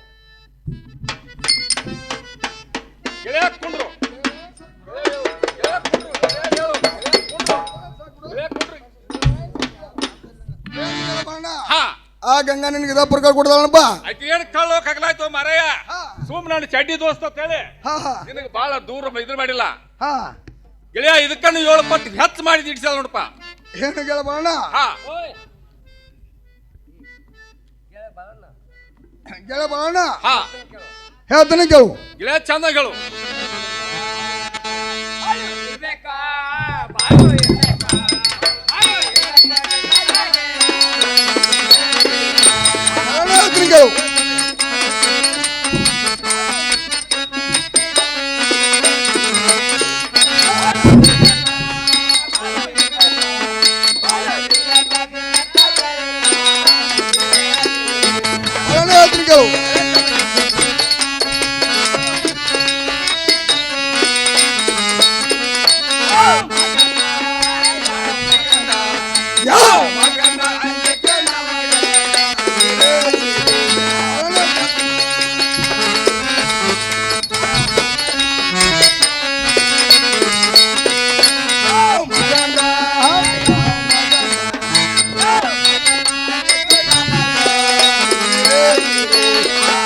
ಗೆಳೆಯ ಕುಂಡ್ರು ಗೆಳೆಯ ಕುಂಡ್ರು, ಗೆಳೆಯ ಹೇಳು, ಗೆಳೆಯ ಕುಂಡ್ರು, ಗೆಳೆಯ ಕುಂಡ್ರು. ಗೆಳೆಯ ಬರೋಣ ಹಾ ಆ ಗಂಗಾ ನಿನಗೆ ಇದ ಪ್ರಕಾರ ಕೊಡ್ದಾಳಪ್ಪ ಆಯ್ತು ಏನು ಕಳ್ಳು ಕಗ್ಲಾಯ್ತು ಮಾರಾಯ ಹಾ. ಸುಮ್ ನಾನು ಚಡ್ಡಿ ದೋಸ್ತ ಅಂತ ಹೇಳಿ ಹಾ ಹಾ ನಿನಗೆ ಬಹಳ ದೂರ ಇದ್ರ ಮಾಡಿಲ್ಲ ಹಾ ಗೆಳೆಯ ಇದಕ್ಕನ್ನು 7 ಪಟ್ಟು ಹೆಚ್ಚು ಮಾಡಿ ಇಡ್ಸಲ್ಲ ನೋಡಪ್ಪ ಏನು ಗೆಳೆಯ ಬರೋಣ ಹಾ ಗೆಳೆಯ ಬರೋಣ ಹಾ ಹೇಳ್ತಾನೆ ಕೇಳು ಗೆಳೆಯ ಚಂದ ಹೇಳು ಬರೋಣ ಹೇಳ್ತೀನಿ ಕೇಳು ಬರೋಣ ಹೇಳ್ತೀನಿ ಕೇಳು ಯಾವ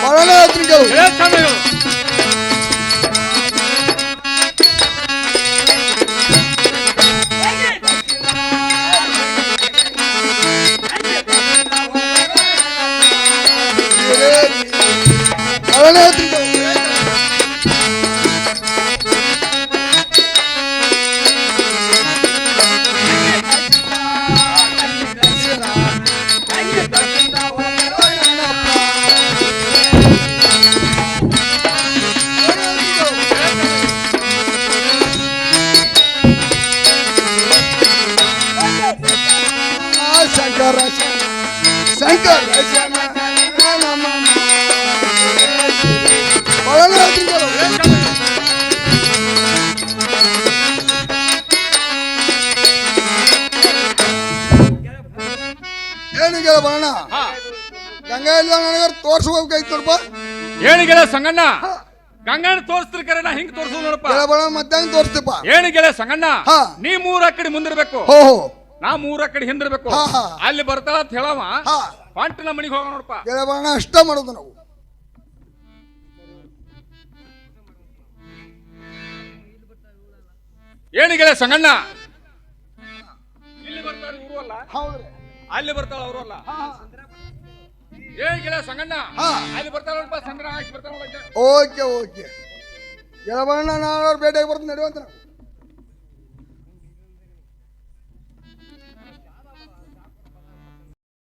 ಬರೋಣ ಹೇಳ್ತೀನಿ ಕೇಳು ಗೆಳೆಯ ಚಂದ ಹೇಳು ಬರೋಣ ಹೇಳ್ತೀನಿ ಕೇಳು ಶಂಕರ ಶಂಕರ ಬರೋಣ ಹೇಳ್ತೀನಿ ಕೇಳು ಏನು ಗೆಳೆಯ ಬರೋಣ ಹಾ ಗಂಗಾ ಇಲ್ಲ ನನಗೆ ತೋರ್ಸ್ಬೇಕಾಯ್ತು ನೋಡಪ್ಪ ಏನು ಗೆಳೆಯ ಸಂಗಣ್ಣ ಗಂಗಾನ ತೋರಿಸ್ತಿರ್ ಕರೆ ನಾ ಹಿಂಗ್ ತೋರ್ಸು ನೋಡಪ್ಪ ಗೆಳೆಯ ಬರೋಣ ಮತ್ತೆ ಹೆಂಗ್ ತೋರಿಸ್ತಿಪ್ಪ ಏನು ಗೆಳೆಯ ಸಂಗಣ್ಣ ಹಾ. ನೀ 3 ಕಡೆ ಮುಂದಿರ್ಬೇಕು ಹೋ ಹೋ ನಾ 3 ಕಡೆ ಹಿಂದಿರ್ಬೇಕು ಹಾ, ಹಾ. ಅಲ್ಲಿ ಬರ್ತಾಳ ಅಂತ ಹೇಳವ ಹಾ ಹೊಂಟ ನಮ್ಮ ಮನಿಗೆ ಹೋಗ ನೋಡಪ್ಪ ಗೆಳೆಯ ಬರೋಣ ಅಷ್ಟ ಮಾಡೋದು ನಾವು ಏನು ಗೆಳೆಯ ಸಂಗಣ್ಣ ಇಲ್ಲಿ ಬರ್ತಾಳ ಇವರು ಅಲ್ಲ ಹೌದ್ರಿ ಅಲ್ಲಿ ಬರ್ತಾಳ ಅವರು ಅಲ್ಲ ಏನ್ ಗೆಳೆಯ ಸಂಗಣ್ಣ ಹಾ. ಅಲ್ಲಿ ಬರ್ತಾಳ ನೋಡಪ್ಪ ಸಂಗ್ರಹ ಹಾಕಿ ಬರ್ತಾಳ ಓಕೆ ಓಕೆ ಗೆಳೆಯ ಬರೋಣ ನಾನು ಭೇಟಿಯಾಗಿ ಬರ್ತೀನಿ ನಡೆಯುವಂತ ನಾವು